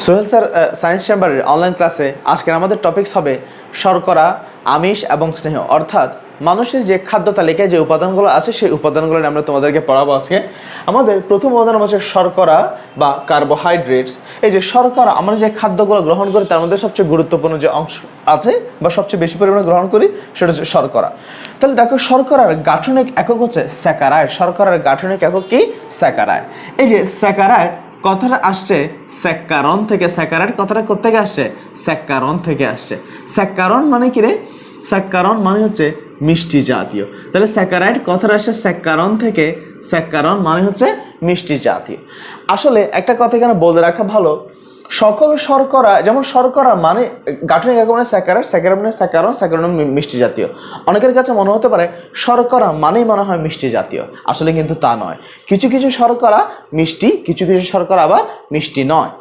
Sohel sir science চেম্বারের online ক্লাসে আজকের আমাদের টপিকস হবে শর্করা, আমিষ এবং স্নেহ। অর্থাৎ মানুষের যে খাদ্য তালিকায় যে উপাদানগুলো আছে সেই উপাদানগুলো আমরা তোমাদেরকে পড়াবো আজকে। আমাদের প্রথম উপাদান হচ্ছে শর্করা বা কার্বোহাইড্রেটস। এই যে শর্করা, আমরা যে খাদ্যগুলো গ্রহণ করি তার মধ্যে সবচেয়ে গুরুত্বপূর্ণ যে অংশ আছে বা সবচেয়ে বেশি পরিমাণে গ্রহণ করি সেটা হচ্ছে শর্করা। তাহলে দেখো, শর্করার গাঠনিক একক হচ্ছে স্যাকারাইড। শর্করার গাঠনিক একক কি? স্যাকারাইড। এই যে স্যাকারাইড কথাটা আসছে স্যাক্কারন থেকে। স্যাকারাইড কথাটা কোত্থেকে আসছে? স্যাক্কারন থেকে আসছে। স্যাক্কারন মানে কি রে? স্যাক্কারন মানে হচ্ছে মিষ্টি জাতীয়। তাহলে স্যাকারাইড কথাটা আসছে স্যাক্কারন থেকে। স্যাক্কারন মানে হচ্ছে মিষ্টি জাতীয়। আসলে একটা কথা এখানে বলে রাখা ভালো, সকল শর্করা, যেমন শর্করা মানে গাঠনিক একক মানে স্যাকারাইড, স্যাকারাইড মানে স্যাক্কারন, স্যাক্কারন মিষ্টি জাতীয়। অনেকের কাছে মনে হতে পারে শর্করা মানেই মনে হয় মিষ্টি জাতীয়, আসলে কিন্তু তা নয়। কিছু কিছু শর্করা মিষ্টি, কিছু কিছু শর্করা আবার মিষ্টি নয়।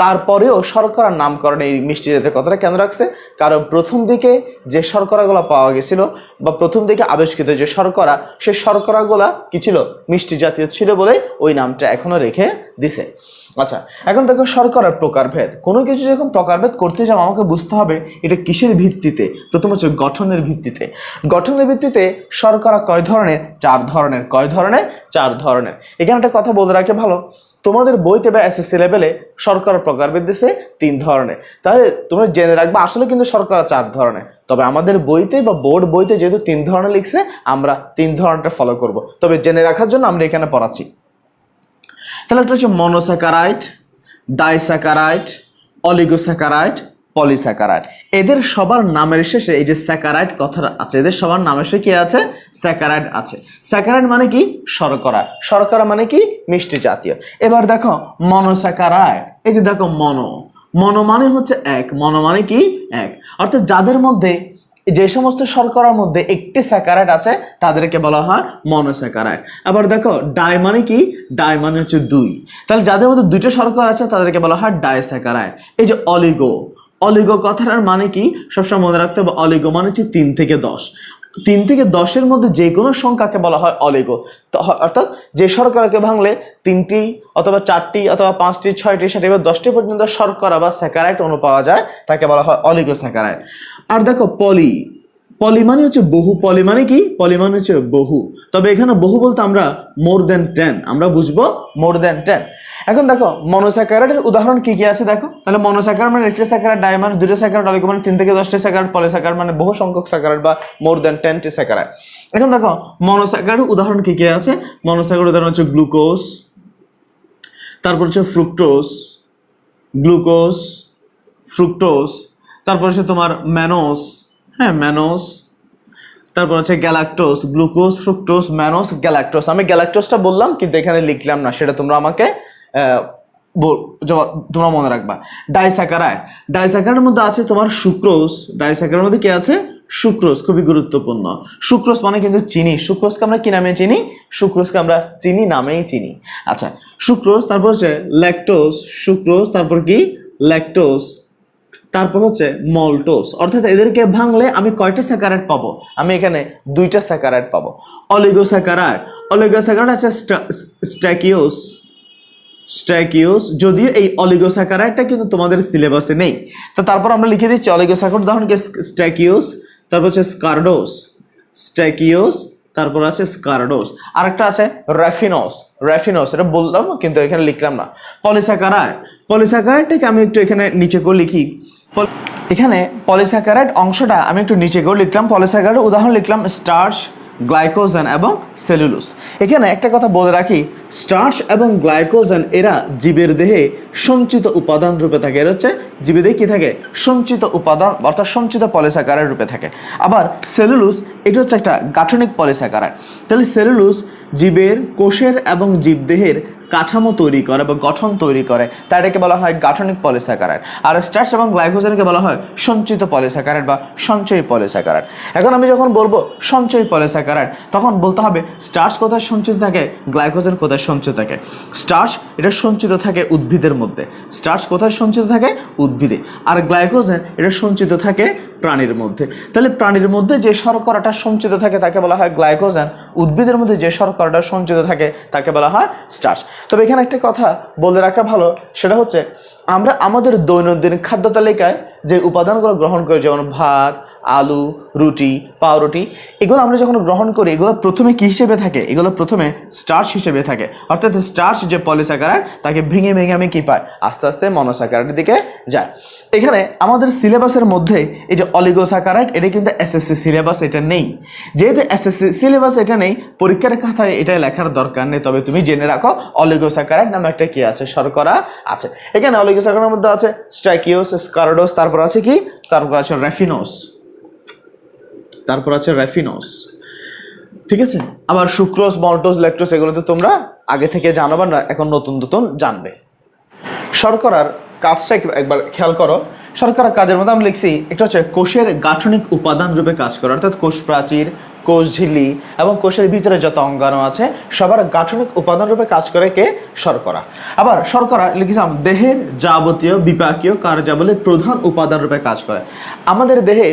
তারপরেও শর্করার নামকরণ এই মিষ্টি জাতীয় কথাটা কেন রাখছে? কারণ প্রথম দিকে যে শর্করাগুলো পাওয়া গেছিল বা প্রথম দিকে আবিষ্কৃত যে শর্করা, সেই শর্করাগুলা কি ছিল? মিষ্টি জাতীয় ছিল বলে ওই নামটা এখনো রেখে দিছে। আচ্ছা, এখন দেখো শর্করার প্রকারভেদ। কোনো কিছু যখন প্রকারভেদ করতে যাও আমাকে বুঝতে হবে এটা কিসের ভিত্তিতে। প্রথম হচ্ছে গঠনের ভিত্তিতে। গঠনের ভিত্তিতে শর্করা কয় ধরনের? 4 ধরনের। কয় ধরনের? 4 ধরনের। এখানে একটা কথা বলে রাখে ভালো, তোমাদের বইতে বা এসএসসি লেভেলে শর্করার প্রকারভেদ দিছে 3 ধরনের। তাহলে তোমরা জেনে রাখবা আসলে কিন্তু শর্করা 4 ধরনের। তবে আমাদের বইতে বা বোর্ড বইতে যেহেতু 3 ধরনের লিখছে, আমরা 3 ধরনটা ফলো করব। তবে জেনে রাখার জন্য আমরা এখানে পড়াচ্ছি। তাহলে একটা হচ্ছে মনোস্যাকারাইড, ডাইস্যাকারাইড, অলিগোস্যাকারাইড, পলিস্যাকারাইড। এদের সবার নামের শেষে এই যে স্যাকারাইড কথাটা আছে, এদের সবার নামের শেষে কি আছে? স্যাকারাইড আছে। স্যাকারাইড মানে কি? শর্করা। শর্করা মানে কি? মিষ্টি জাতীয়। এবার দেখো মনোস্যাকারাইড। এই যে দেখো মনো, মনো মানে হচ্ছে এক। মনো মানে কি? এক। অর্থাৎ যাদের মধ্যে, যে সমস্ত শর্করার মধ্যে একটি স্যাকারাইড আছে তাদেরকে বলা হয় মনোস্যাকারাইড। আবার দেখো ডাই মানে কি? ডাই মানে হচ্ছে 2। তাহলে যাদের মধ্যে 2টা শর্করা আছে তাদেরকে বলা হয় ডাইস্যাকারাইড। এই যে অলিগো, অলিগো কথাটার মানে কি? সবসময় মনে রাখতে হবে, অলিগো মানে হচ্ছে 3 থেকে 10। 3 থেকে 10-এর মধ্যে যে কোনো সংখ্যাকে বলা হয় অলিগো। অর্থাৎ যে শর্করাকে ভাঙলে 3টি অথবা 4টি অথবা 5টি, 6টি, 7টি বা 10টি পর্যন্ত শর্করা বা স্যাকারাইড অণু পাওয়া যায় তাকে বলা হয় অলিগোস্যাকারাইড। আর দেখো পলি, পলি মানে হচ্ছে বহু। পলি মানে কি? পলি মানে হচ্ছে বহু। তবে এখানে বহু বলতে আমরা মোর দেন 10, আমরা বুঝবো মোর দেন 10। এখন দেখো মনোস্যাকারাইডের উদাহরণ কি কি আছে দেখো। তাহলে মনোস্যাকারাইড মানে একটি স্যাকারাইড, ডাই মানে 2টা স্যাকারাইড, অলিগো মানে 3 থেকে 10টি স্যাকারাইড, পলিস্যাকারাইড মানে বহু সংখ্যক স্যাকারাইড বা মোর দেন 10টি স্যাকারাইড। এখন দেখো মনোস্যাকারাইডের উদাহরণ কি কি আছে। মনোস্যাকারাইড উদাহরণ হচ্ছে গ্লুকোজ, তারপর হচ্ছে ফ্রুক্টোজ, গ্লুকোজ, ফ্রুক্টোজ, তারপর হচ্ছে তোমার ম্যানোস, হ্যাঁ ম্যানোস, তারপর হচ্ছে galactose. Glucose, fructose, mannose, galactose. আমি গ্যালাক্টোজটা বললাম কিন্তু এখানে লিখলাম না, সেটা তোমরা আমাকে তোমরা মনে রাখবা। ডাইস্যাকারাইড, ডাইস্যাকারাইডের মধ্যে আছে তোমার সুক্রোজ। ডাইস্যাকারাইডের মধ্যে কি আছে? সুক্রোজ। খুবই গুরুত্বপূর্ণ। সুক্রোজ মানে কিন্তু চিনি। সুক্রোজকে আমরা কি নামে চিনি? সুক্রোজকে আমরা চিনি নামেই চিনি। আচ্ছা, সুক্রোজ, তারপর হচ্ছে ল্যাকটোজ। সুক্রোজ, তারপর কি? ল্যাকটোজ, তারপর হচ্ছে মল্টোজ। অর্থাৎ এদেরকে ভাঙলে আমি কয়টা স্যাকারাইড পাবো? আমি এখানে 2টা স্যাকারাইড পাবো। অলিগোস্যাকারাইড, অলিগোস্যাকারাইড আছে স্ট্যাকিওস, স্ট্যাকিওস। যদিও এই অলিগোস্যাকারাইডটা কিন্তু তোমাদের সিলেবাসে নেই, তো তারপর আমরা লিখে দিচ্ছি অলিগোস্যাকারাইড উদাহরণ কি? স্ট্যাকিওস, তারপর হচ্ছে স্কারডোস, স্ট্যাকিওস, তারপর আছে স্কারডোস। আরেকটা আছে র্যাফিনোস। র্যাফিনোস এটা বললাম কিন্তু এখানে লিখলাম না। পলিস্যাকারাইড, পলিস্যাকারাইডটাকে আমি একটু এখানে নিচে করে লিখি। এখানে পলিস্যাকারাইড অংশটা আমি একটু নিচে করে লিখলাম। পলিস্যাকারাইড উদাহরণ লিখলাম স্টার্চ, গ্লাইকোজেন এবং সেলুলোজ। এখানে একটা কথা বলে রাখি, স্টার্চ এবং গ্লাইকোজেন এরা জীবের দেহে সঞ্চিত উপাদান রূপে থাকে। এর হচ্ছে জীবের দেহে কি থাকে? সঞ্চিত উপাদান, অর্থাৎ সঞ্চিত পলিস্যাকারাইড রূপে থাকে। আবার সেলুলোজ এটা হচ্ছে একটা গাঠনিক পলিস্যাকারাইড। তাহলে সেলুলোজ জীবের কোষের এবং জীবদেহের কাঠামো তৈরি করে বা গঠন তৈরি করে, তাই এটাকে বলা হয় গাঠনিক পলিস্যাকারাইড। আর স্টার্চ এবং গ্লাইকোজেনকে বলা হয় সঞ্চিত পলিস্যাকারাইড বা সঞ্চয়ী পলিস্যাকারাইড। এখন আমি যখন বলবো সঞ্চয়ী পলিস্যাকারাইড, তখন বলতে হবে স্টার্চ কোথায় সঞ্চিত থাকে, গ্লাইকোজেন কোথায় সঞ্চিত থাকে। স্টার্চ এটা সঞ্চিত থাকে উদ্ভিদের মধ্যে। স্টার্চ কোথায় সঞ্চিত থাকে? উদ্ভিদে। আর গ্লাইকোজেন এটা সঞ্চিত থাকে প্রাণীর মধ্যে। তাহলে প্রাণীর মধ্যে যে শর্করাটা সঞ্চিত থাকে তাকে বলা হয় গ্লাইকোজেন, উদ্ভিদের মধ্যে যে শর্করাটা সঞ্চিত থাকে তাকে বলা হয় স্টার্চ। তবে এখানে একটা কথা বলে রাখা ভালো, সেটা হচ্ছে আমরা আমাদের দৈনন্দিন খাদ্য তালিকায় যে উপাদানগুলো গ্রহণ করি, যেমন ভাত, আলু, রুটি, পাউরুটি, এগুলো আমরা যখন গ্রহণ করি এগুলো প্রথমে কি হিসেবে থাকে? এগুলো প্রথমে স্টার্চ হিসেবে থাকে। অর্থাৎ স্টার্চ যে পলিস্যাকারাইড তাকে ভেঙে ভেঙে আমি কি পাই? আস্তে আস্তে মনোস্যাকারাইডের দিকে যায়। এখানে আমাদের সিলেবাসের মধ্যে এই যে অলিগোস্যাকারাইড, এটা কিন্তু এসএসসি সিলেবাস এটা নেই। যেহেতু এসএসসি সিলেবাস এটা নেই, পরীক্ষার খাতায় এটা লেখার দরকার নেই। তবে তুমি জেনে রাখো অলিগোস্যাকারাইড নামে একটা কি আছে? শর্করা আছে। এখানে অলিগোস্যাকারাইডের মধ্যে আছে স্ট্রাইকিওস, স্কারডোস, তারপর আছে কি? তারপর আছে রেফিনোস, তারপর আছে রেফিনোস, ঠিক আছে। আবার সুক্রোজ, মল্টোজ, ল্যাকটোজ এগুলো তো তোমরা আগে থেকে জানো বা না, এখন নতুন নতুন জানবে। শর্করার কাজটা একবার খেয়াল করো। শর্করার কাজের মধ্যে আমরা লিখছি একটা হচ্ছে কোষের গাঠনিক উপাদান রূপে কাজ করে, অর্থাৎ কোষ প্রাচীর, কোষ ঝিল্লি এবং কোষের ভিতরে যত অঙ্গাণু আছে সবার গাঠনিক উপাদান রূপে কাজ করে কে? শর্করা। আবার শর্করা লিখেছিলাম দেহের যাবতীয় বিপাকীয় কার্যাবলীর প্রধান উপাদান রূপে কাজ করে। আমাদের দেহে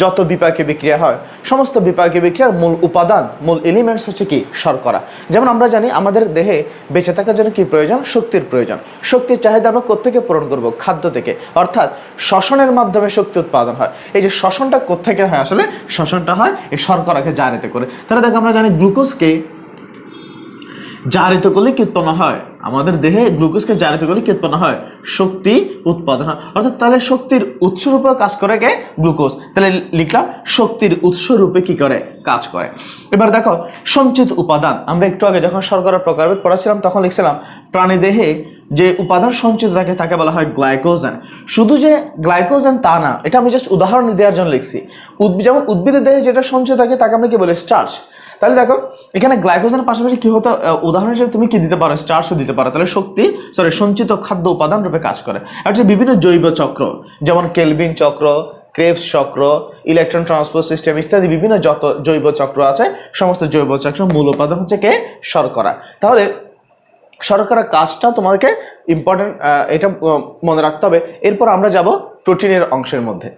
যত বিপাকীয় বিক্রিয়া হয়, সমস্ত বিপাকীয় বিক্রিয়ার মূল উপাদান, মূল এলিমেন্টস হচ্ছে কি? শর্করা। যেমন আমরা জানি আমাদের দেহে বেঁচে থাকার জন্য কি প্রয়োজন? শক্তির প্রয়োজন। শক্তির চাহিদা আমরা কোত্থেকে পূরণ করব? খাদ্য থেকে, অর্থাৎ শ্বসনের মাধ্যমে শক্তি উৎপাদন হয়। এই যে শ্বসনটা কোত্থেকে হয়? আসলে শ্বসনটা হয় এই শর্করাকে জারিত করে। তাহলে দেখো আমরা জানি গ্লুকোজকে জারিত করলে কি উৎপন্ন হয়? আমাদের দেহে গ্লুকোজকে জারিত করলে কি উৎপন্ন হয়? শক্তি উৎপাদন হয়। অর্থাৎ তাহলে শক্তির উৎস রূপে কাজ করে কে? গ্লুকোজ। তাহলে লিখলাম শক্তির উৎস রূপে কি করে? কাজ করে। এবার দেখো সঞ্চিত উপাদান, আমরা একটু আগে যখন শর্করার প্রকারভেদ পড়াছিলাম তখন লিখছিলাম প্রাণী দেহে যে উপাদান সঞ্চিত থাকে তাকে বলা হয় গ্লাইকোজেন। শুধু যে গ্লাইকোজেন তা না, এটা আমি জাস্ট উদাহরণ দেওয়ার জন্য লিখছি। যেমন উদ্ভিদের দেহে যেটা সঞ্চিত থাকে তাকে আমরা কি বলি? স্টার্চ। তাহলে দেখো এখানে গ্লাইকোজেনের পাশাপাশি কি হতো? উদাহরণ হিসেবে তুমি কি দিতে পারো? স্টার্চও দিতে পারো। তাহলে সঞ্চিত খাদ্য উপাদান রূপে কাজ করে। আর যে বিভিন্ন জৈব চক্র, যেমন কেলভিন চক্র, ক্রেবস চক্র, ইলেকট্রন ট্রান্সপোর্ট সিস্টেম ইত্যাদি বিভিন্ন যত জৈব চক্র আছে সমস্ত জৈব চক্র মূল উপাদান হচ্ছে কে? শর্করা। তাহলে শর্করার কাজটা তোমাদেরকে ইম্পর্টেন্ট, এটা মনে রাখতে হবে। এরপর আমরা যাব প্রোটিনের অংশের মধ্যে।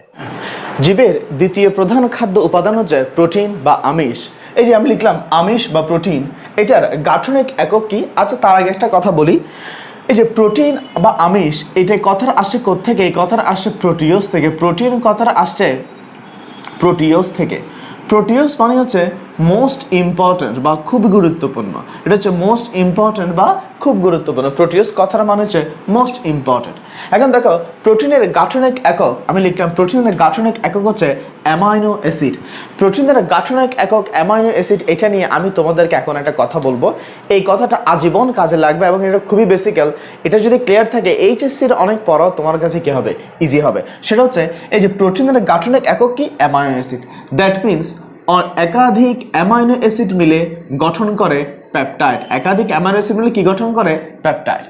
জীবের দ্বিতীয় প্রধান খাদ্য উপাদান হচ্ছে প্রোটিন বা আমিষ। এই যে আমি লিখলাম আমিষ বা প্রোটিন, এটার গাঠনিক একক কি? আচ্ছা তার আগে একটা কথা বলি, এই যে প্রোটিন বা আমিষ, এটা কথার আসছে কোত্থেকে? এই কথার আসছে প্রোটিওস থেকে। প্রোটিন কথার আসছে প্রোটিওস থেকে। প্রোটিওস মানে হচ্ছে মোস্ট ইম্পর্টেন্ট বা খুব গুরুত্বপূর্ণ। এটা হচ্ছে মোস্ট ইম্পর্টেন্ট বা খুব গুরুত্বপূর্ণ। প্রোটিওস কথার মানে হচ্ছে মোস্ট ইম্পর্টেন্ট। এখন দেখো প্রোটিনের গাঠনিক একক আমি লিখলাম, প্রোটিনের গাঠনিক একক হচ্ছে অ্যামাইনো অ্যাসিড। প্রোটিনের গাঠনিক একক অ্যামাইনো অ্যাসিড, এটা নিয়ে আমি তোমাদেরকে এখন একটা কথা বলবো। এই কথাটা আজীবন কাজে লাগবে এবং এটা খুবই বেসিক্যাল। এটা যদি ক্লিয়ার থাকে এইচএসসির অনেক পড়াও তোমার কাছে কি হবে? ইজি হবে। সেটা হচ্ছে এই যে প্রোটিনের গাঠনিক একক কি? Amino acid. দ্যাট মিনস একাধিক অ্যামাইনো অ্যাসিড মিলে গঠন করে পেপটাইড। একাধিক অ্যামাইনো অ্যাসিড মিলে কি গঠন করে? পেপটাইড।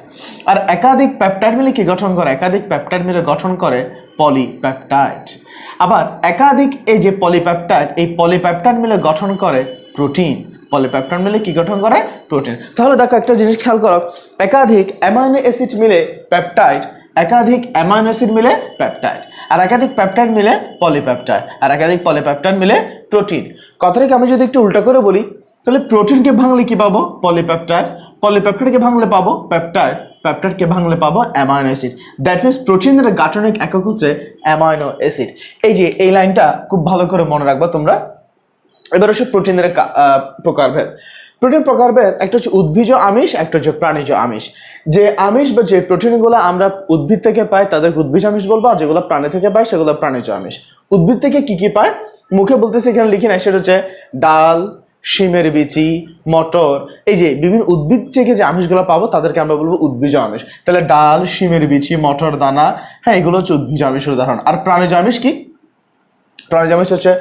আর একাধিক পেপটাইড মিলে কি গঠন করে? একাধিক পেপটাইড মিলে গঠন করে পলিপেপটাইড। আবার একাধিক এই যে পলিপেপটাইড, এই পলিপেপটাইড মিলে গঠন করে প্রোটিন। পলিপেপটাইড মিলে কি গঠন করে? প্রোটিন। তাহলে দেখো একটা জিনিস খেয়াল করো, একাধিক অ্যামাইনো অ্যাসিড মিলে পেপটাইড, একাধিক অ্যামাইনো অ্যাসিড মিলে পেপটাইড, আর একাধিক পেপটাইড মিলে পলিপেপটাইড, আর একাধিক পলিপেপটাইড মিলে প্রোটিন। কথাটাকে আমি যদি একটু উল্টা করে বলি, তাহলে প্রোটিনকে ভাঙলে কি পাবো? পলিপেপটাইড। পলিপেপটাইডকে ভাঙলে পাবো পেপটাইড। পেপটাইডকে ভাঙলে পাবো অ্যামাইনো অ্যাসিড। দ্যাট মিনস প্রোটিনের গাঠনিক একক হচ্ছে অ্যামাইনো অ্যাসিড। এই যে এই লাইনটা খুব ভালো করে মনে রাখবা তোমরা। এবার হচ্ছে প্রোটিনের প্রকারভেদ। প্রোটিন প্রকারভেদ, একটা হচ্ছে উদ্ভিজ আমিষ, একটা হচ্ছে প্রাণীজ আমিষ। যে আমিষ বা যে প্রোটিনগুলো আমরা উদ্ভিদ থেকে পাই তাদেরকে উদ্ভিজ আমিষ বলবো, আর যেগুলো প্রাণী থেকে পাই সেগুলো প্রাণীজ আমিষ। উদ্ভিদ থেকে কি কি পায় মুখে বলতেছি, এখানে লিখি নাই। সেটা হচ্ছে ডাল, শিমের বিচি, মটর। এই যে বিভিন্ন উদ্ভিদ থেকে যে আমিষগুলো পাবো তাদেরকে আমরা বলবো উদ্ভিজ আমিষ। তাহলে ডাল, শিমের বিচি, মটর দানা, হ্যাঁ এগুলো হচ্ছে উদ্ভিজ আমিষের উদাহরণ। আর প্রাণীজ আমিষ কি? প্রাণীজ আমিষ হচ্ছে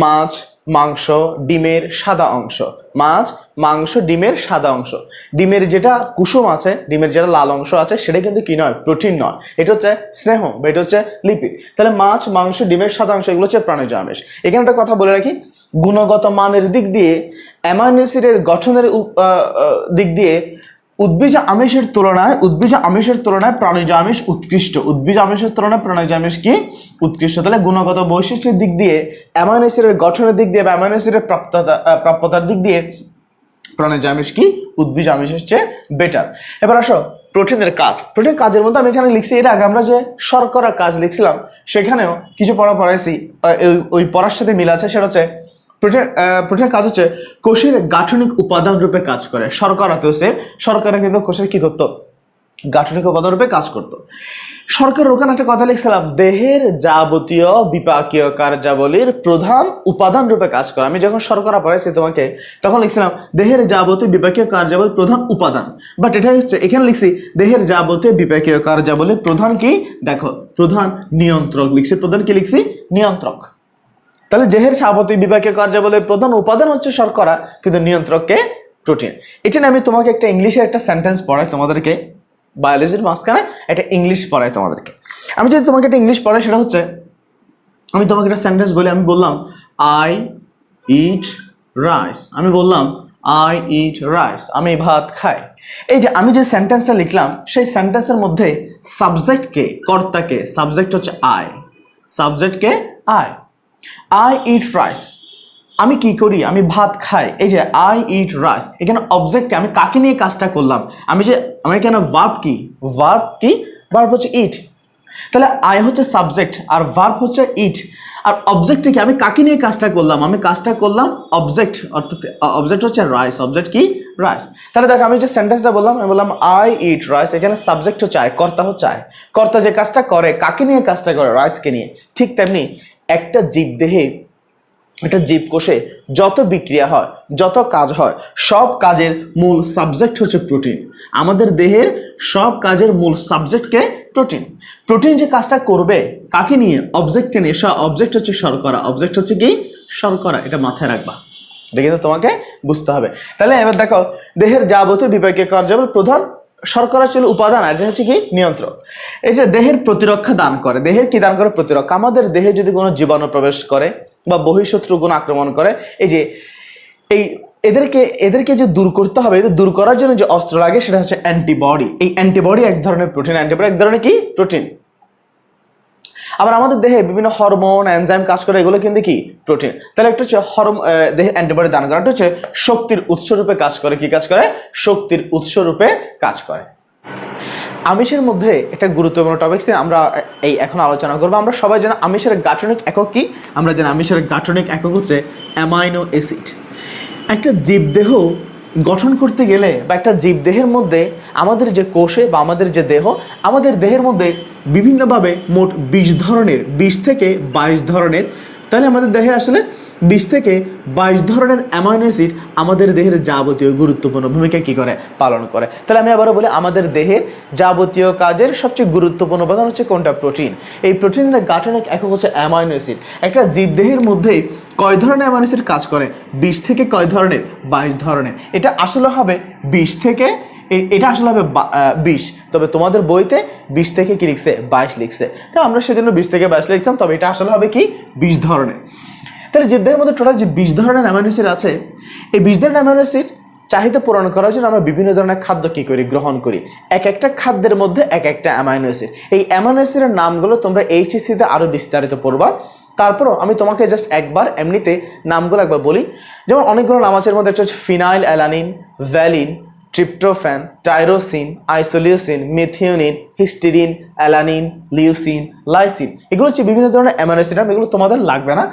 মাছ, মাংস, ডিমের সাদা অংশ। মাছ, মাংস, ডিমের সাদা অংশ। ডিমের যেটা কুসুম আছে, ডিমের যেটা লাল অংশ আছে সেটা কিন্তু কি নয়? প্রোটিন নয়, এটা হচ্ছে স্নেহ বা এটা হচ্ছে লিপিড। তাহলে মাছ, মাংস, ডিমের সাদা অংশ এগুলো হচ্ছে প্রাণীজ আমিষ। এখানে একটা কথা বলে রাখি, গুণগত মানের দিক দিয়ে, অ্যামাইনো অ্যাসিডের গঠনের দিক দিয়ে উদ্ভিজ আমিষের তুলনায় প্রাণীজ আমিষ উৎকৃষ্ট। উদ্ভিজ আমিষের তুলনায় প্রাণীজ আমিষ কি উৎকৃষ্ট। তাহলে গুণগত বৈশিষ্ট্যের দিক দিয়ে, অ্যামাইনো অ্যাসিডের গঠনের দিক দিয়ে বা অ্যামাইনো অ্যাসিডের প্রাপ্যতার দিক দিয়ে প্রাণীজ আমিষ কি উদ্ভিজ আমিষের চেয়ে বেটার। এবার আসো প্রোটিনের কাজের মধ্যে আমি এখানে লিখছি, এর আগে আমরা যে শর্করা কাজ লিখছিলাম সেখানেও কিছু পড়াইছি, ওই পড়ার সাথে মিল আছে। সেটা হচ্ছে প্রোটিনের কাজ হচ্ছে কোষের গাঠনিক উপাদান রূপে কাজ করে। শর্করা কিন্তু কোষের কি করতো, গাঠনিক উপাদান রূপে কাজ করতো। শর্করার ওখানে একটা কথা লিখছিলাম, দেহের যাবতীয় বিপাকীয় কার্যাবলীর প্রধান উপাদান রূপে কাজ করে। আমি যখন শর্করা পড়াইছি তোমাকে তখন লিখছিলাম দেহের যাবতীয় বিপাকীয় কার্যাবলীর প্রধান উপাদান, বাট এটাই হচ্ছে এখানে লিখছি দেহের যাবতীয় বিপাকীয় কার্যাবলীর প্রধান কি, দেখো প্রধান নিয়ন্ত্রক লিখছি। প্রধান কি লিখছি, নিয়ন্ত্রক। তাহলে দেহের যাবতীয় বিপাকীয় কার্যাবলীর প্রধান উপাদান হচ্ছে শর্করা, কিন্তু নিয়ন্ত্রককে প্রোটিন। এটা নিয়ে আমি তোমাকে একটা ইংলিশে একটা সেন্টেন্স পড়াই তোমাদেরকে, বায়োলজির মাঝখানে একটা ইংলিশ পড়াই তোমাদেরকে। আমি যদি তোমাকে একটা ইংলিশ পড়াই, সেটা হচ্ছে আমি তোমাকে একটা সেন্টেন্স বলি, আমি বললাম আই ইট রাইস। আমি বললাম আই ইট রাইস, আমি ভাত খাই। এই যে আমি যে সেন্টেন্সটা লিখলাম সেই সেন্টেন্সের মধ্যে সাবজেক্ট কে, কর্তা কে, সাবজেক্ট হচ্ছে I, subject K I eat rice, আমি কি করি, আমি ভাত খাই। এই যে আই ইট রাইস, এখানে অবজেক্টকে আমি কাকে নিয়ে কাজটা করলাম, আমি এখানে ভার্ব হচ্ছে ইট। তাহলে আই হচ্ছে সাবজেক্ট আর ভার্ব হচ্ছে ইট, আর অবজেক্টকে আমি কাকে নিয়ে কাজটা করলাম, আমি কাজটা করলাম অবজেক্ট, অর্থাৎ অবজেক্ট হচ্ছে রাইস, অবজেক্ট কি রাইস। তাহলে দেখো আমি যে সেন্টেন্সটা বললাম, আমি বললাম আই ইট রাইস, এখানে সাবজেক্ট হচ্ছে আই, কর্তা হচ্ছে আই। কর্তা যে কাজটা করে কাকে নিয়ে কাজটা করে, রাইসকে নিয়ে। ঠিক তেমনি একটা জীবদেহে, একটা জীবকোষে যত বিক্রিয়া হয়, যত কাজ হয়, সব কাজের মূল সাবজেক্ট হচ্ছে প্রোটিন। আমাদের দেহের সব কাজের মূল সাবজেক্টকে প্রোটিন। প্রোটিন যে কাজটা করবে কাকে নিয়ে, অবজেক্টকে নিয়ে। অবজেক্ট হচ্ছে শর্করা, অবজেক্ট হচ্ছে কি শর্করা, এটা মাথায় রাখবা, এটা কিন্তু তোমাকে বুঝতে হবে। তাহলে এবার দেখো দেহের যাবতীয় বিপাকীয় কার্যাবলী প্রধান শর্করা ছিল উপাদান, আর এটা হচ্ছে কি নিয়ন্ত্রক। এই যে দেহের প্রতিরক্ষা দান করে, দেহের কি দান করে, প্রতিরক্ষা। আমাদের দেহে যদি কোনো জীবাণু প্রবেশ করে বা বহিঃশত্রু গুণ আক্রমণ করে, এই যে এদেরকে যে দূর করতে হবে, এদের দূর করার জন্য যে অস্ত্র লাগে সেটা হচ্ছে অ্যান্টিবডি। এই অ্যান্টিবডি এক ধরনের প্রোটিন, অ্যান্টিবডি এক ধরনের কি প্রোটিন। আবার আমাদের দেহে বিভিন্ন হরমোন এনজাইম কাজ করে, এগুলো কিন্তু কি প্রোটিন। তাহলে একটা হচ্ছে দেহে অ্যান্টিবডি দান করা, একটা হচ্ছে শক্তির উৎস রূপে কাজ করে। কি কাজ করে, শক্তির উৎস রূপে কাজ করে। আমিষের মধ্যে একটা গুরুত্বপূর্ণ টপিক আমরা এখন আলোচনা করবো। আমরা সবাই জানি আমিষের গাঠনিক একক কি, আমরা জানি আমিষের গাঠনিক একক হচ্ছে অ্যামাইনো অ্যাসিড। একটা জীবদেহ গঠন করতে গেলে বা একটা জীবদেহের মধ্যে আমাদের যে কোষে বা আমাদের যে দেহ, আমাদের দেহের মধ্যে বিভিন্নভাবে মোট 20 থেকে 22 ধরনের, তাহলে আমাদের দেহে আসলে 20 থেকে 22 ধরনের অ্যামাইনো অ্যাসিড আমাদের দেহের যাবতীয় গুরুত্বপূর্ণ ভূমিকা কি করে, পালন করে। তাহলে আমি আবারও বলি, আমাদের দেহের যাবতীয় কাজের সবচেয়ে গুরুত্বপূর্ণ উপাদান হচ্ছে কোনটা, প্রোটিন। এই প্রোটিনের গাঠনিক একক হচ্ছে অ্যামাইনো অ্যাসিড। একটা জীবদেহের মধ্যে কয় ধরনের অ্যামাইনো অ্যাসিড কাজ করে, 20 থেকে কয় ধরনের, 22 ধরনের। এটা আসলে হবে 20 থেকে, এটা আসলে হবে 20, তবে তোমাদের বইতে 20 থেকে কি লিখছে, 22 লিখছে। তো আমরা সেজন্য 20 থেকে 22 লিখছিলাম, তবে এটা আসলে হবে কি 20 ধরনের। তাহলে জীবদের মধ্যে টোটাল যে 20 ধরনের অ্যামাইনো অ্যাসিড আছে, এই 20 ধরনের অ্যামাইনো অ্যাসিড চাহিদা পূরণ করার জন্য আমরা বিভিন্ন ধরনের খাদ্য কি করি, গ্রহণ করি। এক একটা খাদ্যের মধ্যে এক একটা অ্যামাইনো অ্যাসিড। এই অ্যামাইনো অ্যাসিডের নামগুলো তোমরা এইচএসসিতে আরো বিস্তারিত পড়বা। তারপরও আমি তোমাকে জাস্ট একবার এমনিতে নামগুলো একবার বলি। যেমন অনেকগুলো নাম আছে, এর মধ্যে একটা হচ্ছে phenyl alanine, valine, tryptophan, tyrosine, isoleucine, methionine, histidine, alanine, leucine, lysine. এগুলো হচ্ছে বিভিন্ন ধরনের অ্যামাইনো অ্যাসিড, এগুলো তোমাদের লাগবে না।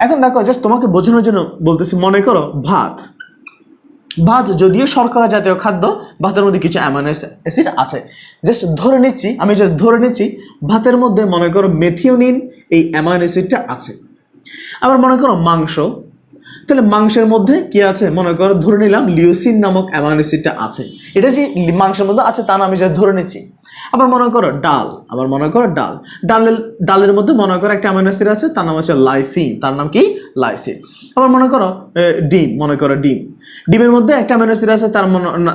এখন দেখো জাস্ট তোমাকে বোঝানোর জন্য বলতেছি, মনে করো ভাত যদিও শর্করা জাতীয় খাদ্য, ভাতের মধ্যে কিছু অ্যামাইনো অ্যাসিড আছে। জাস্ট ধরে নিচ্ছি ভাতের মধ্যে মনে করো মেথিওনিন এই অ্যামাইনো অ্যাসিডটা আছে। আবার মনে করো মাংস, তাহলে মাংসের মধ্যে কি আছে, মনে করো ধরে নিলাম লিউসিন নামক অ্যামাইনো অ্যাসিডটা আছে। এটা যে মাংসের মধ্যে আছে তা না, আমি যা ধরে নিচ্ছি। আবার মনে করো ডালের মধ্যে মনে করো একটা অ্যামাইনো অ্যাসিড আছে, তার নাম হচ্ছে লাইসিন, তার নাম কি লাইসিন। আবার মনে করো ডিমের মধ্যে একটা অ্যামাইনো অ্যাসিড আছে,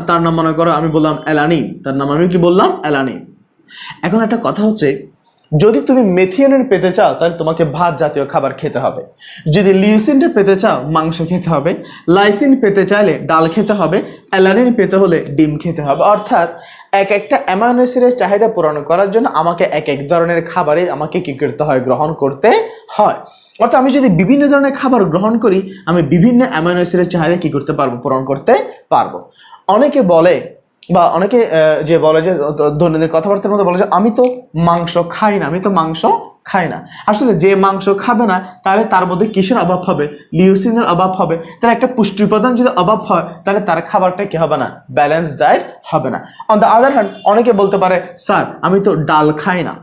তার নাম মনে করো আমি বললাম অ্যালানিন, তার নাম আমি কি বললাম অ্যালানিন। এখন একটা কথা হচ্ছে, যদি তুমি মেথিওনিন পেতে চাও তাহলে তোমাকে ভাত জাতীয় খাবার খেতে হবে। যদি লিউসিনটা পেতে চাও মাংস খেতে হবে। লাইসিন পেতে চাইলে ডাল খেতে হবে। অ্যালানিন পেতে হলে ডিম খেতে হবে। অর্থাৎ এক একটা অ্যামাইনো অ্যাসিডের চাহিদা পূরণ করার জন্য আমাকে এক এক ধরনের খাবারে আমাকে কি করতে হয়, গ্রহণ করতে হয়। অর্থাৎ আমি যদি বিভিন্ন ধরনের খাবার গ্রহণ করি আমি বিভিন্ন অ্যামাইনো অ্যাসিডের চাহিদা কি করতে পারবো, পূরণ করতে পারবো। অনেকে বলে বা অনেকে যে বলে যে দৈনন্দিন কথাবার্তার মধ্যে বলে যে আমি তো মাংস খাই না, আমি তো মাংস খাই না। আসলে যে মাংস খাবে না তাহলে তার মধ্যে কিসের অভাব হবে, লিউসিনের অভাব হবে। তাহলে একটা পুষ্টি উপাদান যদি অভাব হয় তাহলে তার খাবারটা কি হবে না, ব্যালেন্স ডায়েট হবে না। অন দ্য আদার হ্যান্ড অনেকে বলতে পারে স্যার আমি তো ডাল খাই না,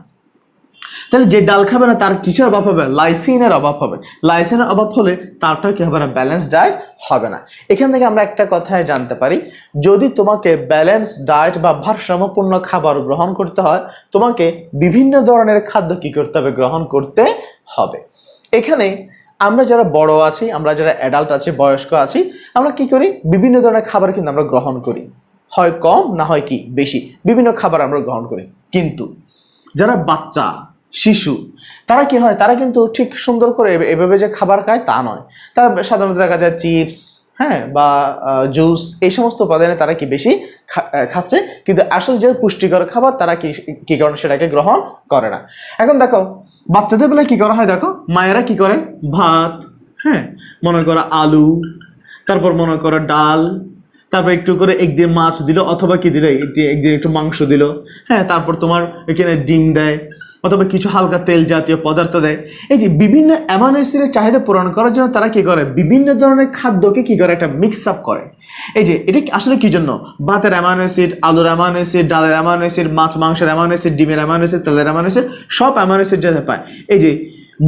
তাহলে যে ডাল খাবে না তার কিসের অভাব হবে, লাইসিনের অভাব হবে। লাইসিনের অভাব হলে তারটা কি হবে না, ব্যালেন্স ডায়েট হবে না। এখান থেকে আমরা একটা কথাই জানতে পারি, যদি তোমাকে ব্যালেন্স ডায়েট বা ভারসাম্যপূর্ণ খাবার গ্রহণ করতে হয় তোমাকে বিভিন্ন ধরনের খাদ্য কি করতে হবে, গ্রহণ করতে হবে। এখানে আমরা যারা বড় আছি, আমরা যারা অ্যাডাল্ট আছি, বয়স্ক আছি, আমরা কি করি, বিভিন্ন ধরনের খাবার কিন্তু আমরা গ্রহণ করি, হয় কম না হয় কি বেশি, বিভিন্ন খাবার আমরা গ্রহণ করি। কিন্তু যারা বাচ্চা, শিশু, তারা কি হয়, তারা কিন্তু ঠিক সুন্দর করে এভাবে যে খাবার খায় তা নয়। তারা সাধারণত দেখা যায় চিপস, হ্যাঁ, বা জুস, এই সমস্ত উপাদানে তারা কি বেশি খাচ্ছে, কিন্তু আসলে যে পুষ্টিকর খাবার তারা কি করে সেটাকে গ্রহণ করে না। এখন দেখো বাচ্চাদের বেলায় কি করা হয়, দেখো মায়েরা কি করে, ভাত, হ্যাঁ, মনে করো আলু, তারপর মনে করো ডাল, তারপর একটু করে একদিন মাছ দিল, অথবা কি দিল, একদিন একটু মাংস দিল, হ্যাঁ, তারপর তোমার এখানে ডিম দেয়, অথবা কিছু হালকা তেল জাতীয় পদার্থ দেয়। এই যে বিভিন্ন অ্যামাইনো অ্যাসিডের চাহিদা পূরণ করার জন্য তারা কি করে, বিভিন্ন ধরনের খাদ্যকে কি করে, একটা মিক্স আপ করে। এই যে এটা আসলে কি জন্য, ভাতের অ্যামাইনো অ্যাসিড, আলুর অ্যামাইনো অ্যাসিড, ডালের অ্যামাইনো অ্যাসিড, মাছ মাংসের অ্যামাইনো অ্যাসিড, ডিমের অ্যামাইনো অ্যাসিড, তেলের অ্যামাইনো অ্যাসিড, সব অ্যামাইনো অ্যাসিড যাতে পায়। এই যে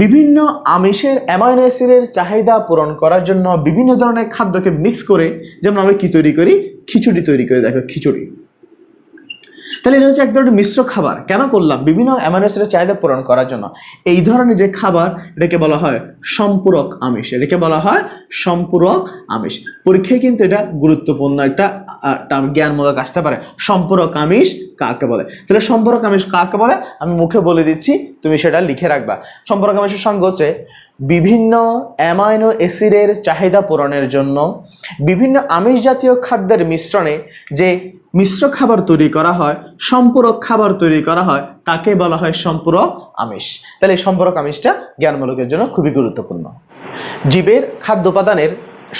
বিভিন্ন আমিষের অ্যামাইনো অ্যাসিডের চাহিদা পূরণ করার জন্য বিভিন্ন ধরনের খাদ্যকে মিক্স করে, যেমন আমরা কি তৈরি করি, খিচুড়ি তৈরি করি। দেখো খিচুড়ি, তাহলে এটা হচ্ছে এক ধরনের মিশ্র খাবার। কেন করলাম, বিভিন্ন অ্যামাইনো অ্যাসিডের চাহিদা পূরণ করার জন্য। এই ধরনের যে খাবার এটাকে বলা হয় সম্পূরক আমিষ, এটাকে বলা হয় সম্পূরক আমিষ। পরীক্ষায় কিন্তু এটা গুরুত্বপূর্ণ একটা জ্ঞানমূলক আসতে পারে, সম্পূরক আমিষ কাকে বলে। তাহলে সম্পূরক আমিষ কাকে বলে আমি মুখে বলে দিচ্ছি, তুমি সেটা লিখে রাখবা। সম্পূরক আমিষের সঙ্গে হচ্ছে বিভিন্ন অ্যামাইনো অ্যাসিডের চাহিদা পূরণের জন্য বিভিন্ন আমিষ জাতীয় খাদ্যের মিশ্রণে যে মিশ্র খাবার তৈরি করা হয়, সম্পূরক খাবার তৈরি করা হয়, তাকে বলা হয় সম্পূরক আমিষ। তাহলে এই সম্পূরক আমিষটা জ্ঞানমূলকের জন্য খুবই গুরুত্বপূর্ণ। জীবের খাদ্য উপাদানের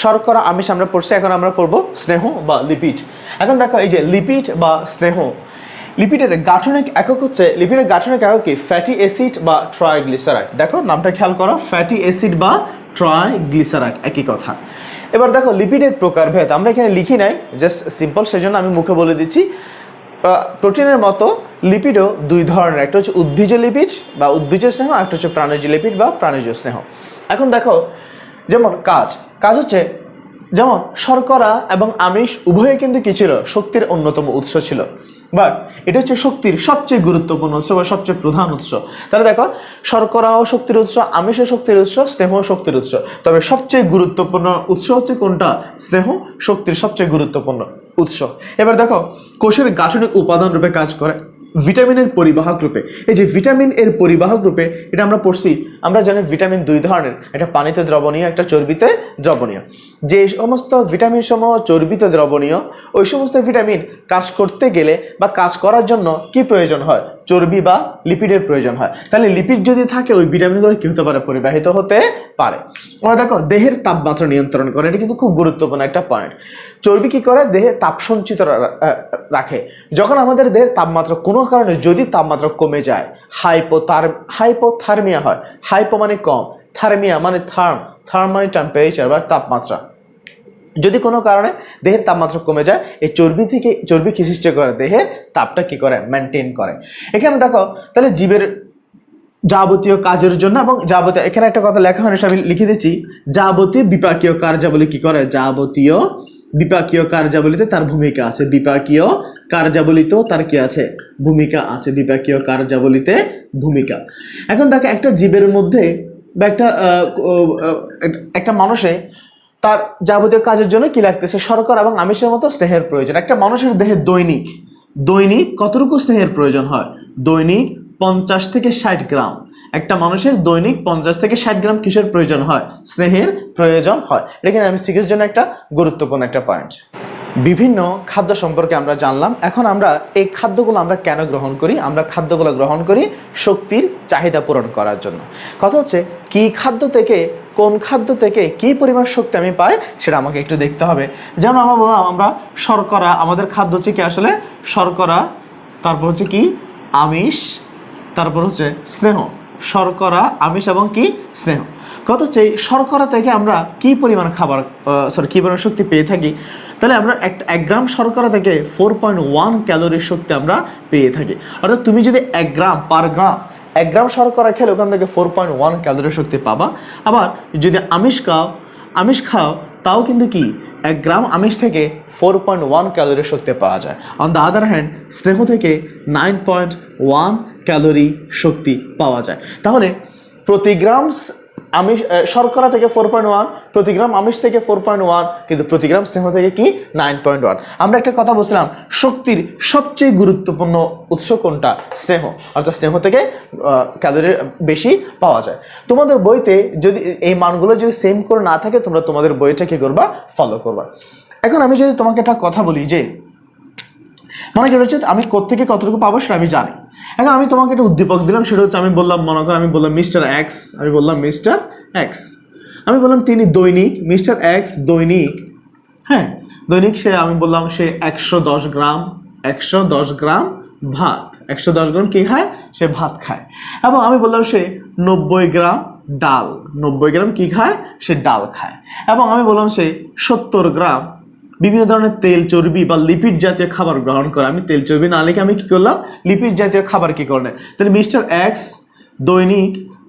শর্করা আমিষ আমরা পড়ছি, এখন আমরা পড়বো স্নেহ বা লিপিড। এখন দেখো এই যে লিপিড বা স্নেহ, লিপিডের গাঠনিক একক হচ্ছে, লিপিডের গাঠনিক একক কি, ফ্যাটি অ্যাসিড বা ট্রাইগ্লিসারাইড। দেখো নামটা খেয়াল করো, ফ্যাটি অ্যাসিড বা ট্রাইগ্লিসারাইড, একই কথা। এবার দেখো লিপিডের প্রকারভেদ আমরা এখানে লিখি নাই, জাস্ট সিম্পল, সেজন্য আমি মুখে বলে দিচ্ছি। প্রোটিনের মতো লিপিডও দুই ধরনের, একটা হচ্ছে উদ্ভিজ লিপিড বা উদ্ভিজ স্নেহ, একটা হচ্ছে প্রাণীজ লিপিড বা প্রাণীজ স্নেহ। এখন দেখো যেমন কাজ হচ্ছে, যেমন শর্করা এবং আমিষ উভয়ে কিন্তু কি ছিল, শক্তির অন্যতম উৎস ছিল, বাট এটা হচ্ছে শক্তির সবচেয়ে গুরুত্বপূর্ণ উৎস বা সবচেয়ে প্রধান উৎস। তাহলে দেখো শর্করাও শক্তির উৎস, আমিষও শক্তির উৎস, স্নেহ শক্তির উৎস, তবে সবচেয়ে গুরুত্বপূর্ণ উৎস হচ্ছে কোনটা, স্নেহ শক্তির সবচেয়ে গুরুত্বপূর্ণ উৎস। এবার দেখো কোষের গাঠনিক উপাদান রূপে কাজ করে ভিটামিনের পরিবাহক রূপে। এই যে ভিটামিন এর পরিবাহক রূপে, এটা আমরা পড়ছি, আমরা জানি ভিটামিন দুই ধরনের, একটা পানিতে দ্রবণীয়, একটা চর্বিতে দ্রবণীয়। যে সমস্ত ভিটামিন সমূহ চর্বিতে দ্রবণীয়, ওই সমস্ত ভিটামিন কাজ করতে গেলে বা কাজ করার জন্য কি প্রয়োজন হয়, চর্বি বা লিপিডের প্রয়োজন হয়। তাহলে লিপিড যদি থাকে ওই ভিটামিনগুলো কি হতে পারে, পরিবাহিত হতে পারে। আমরা দেখো দেহের তাপমাত্রা নিয়ন্ত্রণ করে, এটা কিন্তু খুব গুরুত্বপূর্ণ একটা পয়েন্ট। চর্বি কি করে, দেহে তাপ সঞ্চিত রাখে। যখন আমাদের দেহের তাপমাত্রা কোনো কারণে যদি তাপমাত্রা কমে যায়, হাইপোথার্মিয়া হয়। হাইপো মানে কম, থার্মিয়া মানে থার্ম মানে টেম্পারেচার বা তাপমাত্রা। যদি কোনো কারণে দেহের তাপমাত্রা কমে যায়, এই চর্বি কি সৃষ্টি করে, দেহের তাপটা কি করে, মেনটেন করে। এখানে দেখো তাহলে জীবের যাবতীয় কাজের জন্য এবং যাবতীয়, এখানে একটা কথা লেখা হয় আমি লিখে দিচ্ছি, যাবতীয় বিপাকীয় কার্যাবলী কি করে, যাবতীয় বিপাকীয় কার্যাবলীতে তার ভূমিকা আছে, বিপাকীয় কার্যাবলীতেও তার কি আছে, ভূমিকা আছে, বিপাকীয় কার্যাবলীতে ভূমিকা। এখন দেখো একটা জীবের মধ্যে বা একটা মানুষে তার যাবতীয় কাজের জন্য কি লাগতেছে, শর্করা এবং আমিষের মতো স্নেহের প্রয়োজন। একটা মানুষের দেহে দৈনিক কতটুকু স্নেহের প্রয়োজন হয়, দৈনিক 50 থেকে 60 গ্রাম, একটা মানুষের দৈনিক 50 থেকে 60 গ্রাম কিসের প্রয়োজন হয়? স্নেহের প্রয়োজন হয়। এটা কিন্তু এমসিকিউর জন্য একটা গুরুত্বপূর্ণ একটা পয়েন্ট। বিভিন্ন খাদ্য সম্পর্কে আমরা জানলাম। এখন আমরা এই খাদ্যগুলো আমরা কেন গ্রহণ করি? আমরা খাদ্যগুলো গ্রহণ করি শক্তির চাহিদা পূরণ করার জন্য। কথা হচ্ছে কি খাদ্য থেকে, কোন খাদ্য থেকে কি পরিমাণ শক্তি আমি পাই সেটা আমাকে একটু দেখতে হবে। যেমন আমরা বললাম আমরা শর্করা, আমাদের খাদ্য হচ্ছে কি আসলে শর্করা, তারপর হচ্ছে কি আমিষ, তারপর হচ্ছে স্নেহ। শর্করা, আমিষ এবং কি স্নেহ। কত হচ্ছে এই শর্করা থেকে আমরা কি পরিমাণ খাবার কি পরিমাণ শক্তি পেয়ে থাকি? তাহলে আমরা এক গ্রাম শর্করা থেকে 4.1 ক্যালোরির শক্তি আমরা পেয়ে থাকি। অর্থাৎ তুমি যদি 1 গ্রাম পার গ্রাম, 1 গ্রাম শর্করা খেলে ওখান থেকে 4.1 ক্যালোরির শক্তি পাবা। আবার যদি আমিষ খাও তাও কিন্তু কি 1 গ্রাম আমিষ থেকে 4.1 ক্যালোরির শক্তি পাওয়া যায়। অন দ্য আদার হ্যান্ড স্নেহ থেকে 9.1 ক্যালোরি শক্তি পাওয়া যায়। তাহলে প্রতি গ্রাম আমিষ শর্করা থেকে 4.1, প্রতি গ্রাম আমিষ থেকে 4.1, কিন্তু প্রতি গ্রাম স্নেহ থেকে কি 9.1। আমরা একটা কথা বলছিলাম শক্তির সবচেয়ে গুরুত্বপূর্ণ উৎস কোনটা? স্নেহ। অর্থাৎ স্নেহ থেকে ক্যালোরি বেশি পাওয়া যায়। তোমাদের বইতে যদি এই মানগুলো যদি সেম করে না থাকে, তোমরা তোমাদের বইটা কি করবা? ফলো করবা। এখন আমি যদি তোমাকে একটা কথা বলি যে মনে করেছে আমি কোত্থেকে কতটুকু পাবো সেটা আমি জানি। এখন আমি তোমাকে একটা উদ্দীপক দিলাম, সেটা হচ্ছে আমি বললাম, মনে করো আমি বললাম মিস্টার এক্স, আমি বললাম মিস্টার এক্স, আমি বললাম তিনি দৈনিক, মিস্টার এক্স দৈনিক, হ্যাঁ দৈনিক সে, আমি বললাম সে 110 গ্রাম ভাত, 110 গ্রাম কি খায়? সে ভাত খায়। এবং আমি বললাম সে 90 গ্রাম ডাল, 90 গ্রাম কি খায়? সে ডাল খায়। এবং আমি বললাম সে 70 গ্রাম বিভিন্ন ধরনের তেল, চর্বি বা লিপিড জাতীয় খাবার গ্রহণ করে। আমি তেল চর্বি না লিখে আমি কি করলাম? লিপিড জাতীয় খাবার কি করলেন। তাহলে মিস্টার এক্স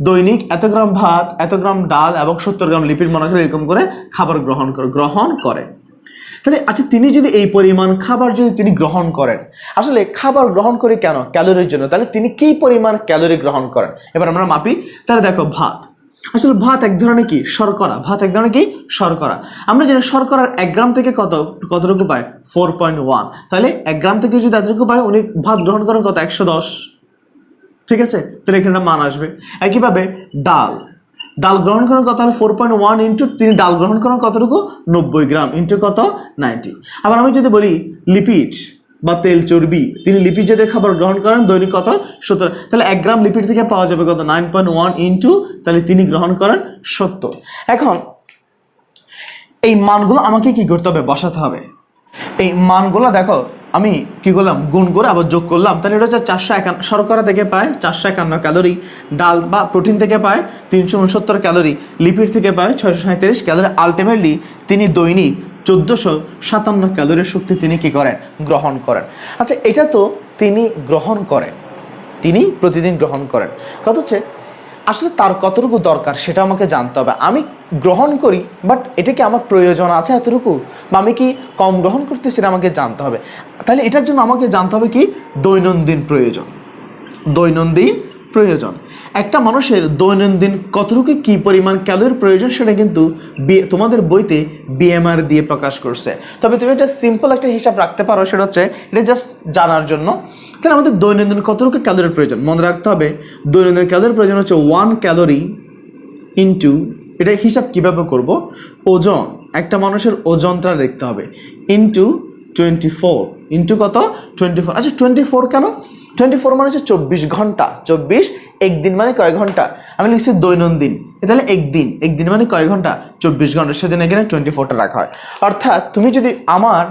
দৈনিক এত গ্রাম ভাত, এত গ্রাম ডাল এবং 70 গ্রাম লিপিড মনে করে এরকম করে খাবার গ্রহণ করে। তাহলে আচ্ছা, তিনি যদি এই পরিমাণ খাবার যদি তিনি গ্রহণ করেন, আসলে খাবার গ্রহণ করে কেন? ক্যালোরির জন্য। তাহলে তিনি কি পরিমাণ ক্যালোরি গ্রহণ করেন? এবার আমরা মাপি। তাহলে দেখো ভাত, আসলে ভাত এক ধরনের কি শর্করা, ভাত এক ধরনের কি শর্করা। আমরা জানি শর্করার 1 গ্রাম থেকে কতটুকু পায়? 4.1। তাহলে 1 গ্রাম থেকে যদি এতটুকু পায়, উনি ভাত গ্রহণ করেন কত? 110। ঠিক আছে, তাহলে এখানে মান আসবে। একইভাবে ডাল গ্রহণ করেন কত? হলে 4.1 ইন্টু তিনি ডাল গ্রহণ করেন কতটুকু? 90 গ্রাম ইন্টু কত? 90। আবার আমি যদি বলি লিপিড বা তেল চর্বি, তিনি লিপিড জাতীয় খাবার গ্রহণ করেন দৈনিক কত? 70। তাহলে 1 গ্রাম লিপিড থেকে পাওয়া যাবে কত? 9.1 ইন্টু, তাহলে তিনি গ্রহণ করেন 70। এখন এই মানগুলো আমাকে কি করতে হবে? বসাতে হবে। এই মানগুলো দেখো আমি কি করলাম? গুণ করে আবার যোগ করলাম। তাহলে এটা হচ্ছে 451, শর্করা থেকে পায় 451 ক্যালোরি, ডাল বা প্রোটিন থেকে পায় 369 ক্যালোরি, লিপিড থেকে পায় 637 ক্যালোরি। আলটিমেটলি তিনি দৈনিক 1457 ক্যালোরির শক্তি তিনি কি করেন? গ্রহণ করেন। আচ্ছা, এটা তো তিনি গ্রহণ করেন, তিনি প্রতিদিন গ্রহণ করেন। কথা হচ্ছে আসলে তার কতটুকু দরকার সেটা আমাকে জানতে হবে। আমি গ্রহণ করি, বাট এটা কি আমার প্রয়োজন আছে এতটুকু, বা আমি কি কম গ্রহণ করতেছি, সেটা আমাকে জানতে হবে। তাহলে এটার জন্য আমাকে জানতে হবে কি? দৈনন্দিন প্রয়োজন। একটা মানুষের দৈনন্দিন কতটুকু কি পরিমাণ ক্যালোরি প্রয়োজন সেটা কিন্তু তোমাদের বইতে বিএমআর দিয়ে প্রকাশ করছে। তবে তুমি এটা সিম্পল একটা হিসাব রাখতে পারো, সেটা হচ্ছে এটা জাস্ট জানার জন্য। তাহলে আমাদের দৈনন্দিন কতটুকু ক্যালোরির প্রয়োজন মনে রাখতে হবে। দৈনন্দিন ক্যালোরির প্রয়োজন হচ্ছে 1 ক্যালোরি ইন্টু, এটা হিসাব কিভাবে করব? ওজন, একটা মানুষের ওজনটা দেখতে হবে, ইন্টু 24, ইন্টু কত? 24। আচ্ছা 24 কেন? 24 মানে হচ্ছে 24 ঘন্টা। 24 একদিন মানে কয় ঘন্টা? আমি লিখছি দৈনন্দিন, তাহলে একদিন মানে কয় ঘন্টা? 24 ঘন্টা। সেজন্য এখানে 24টা রাখা হয়। অর্থাৎ তুমি যদি আমার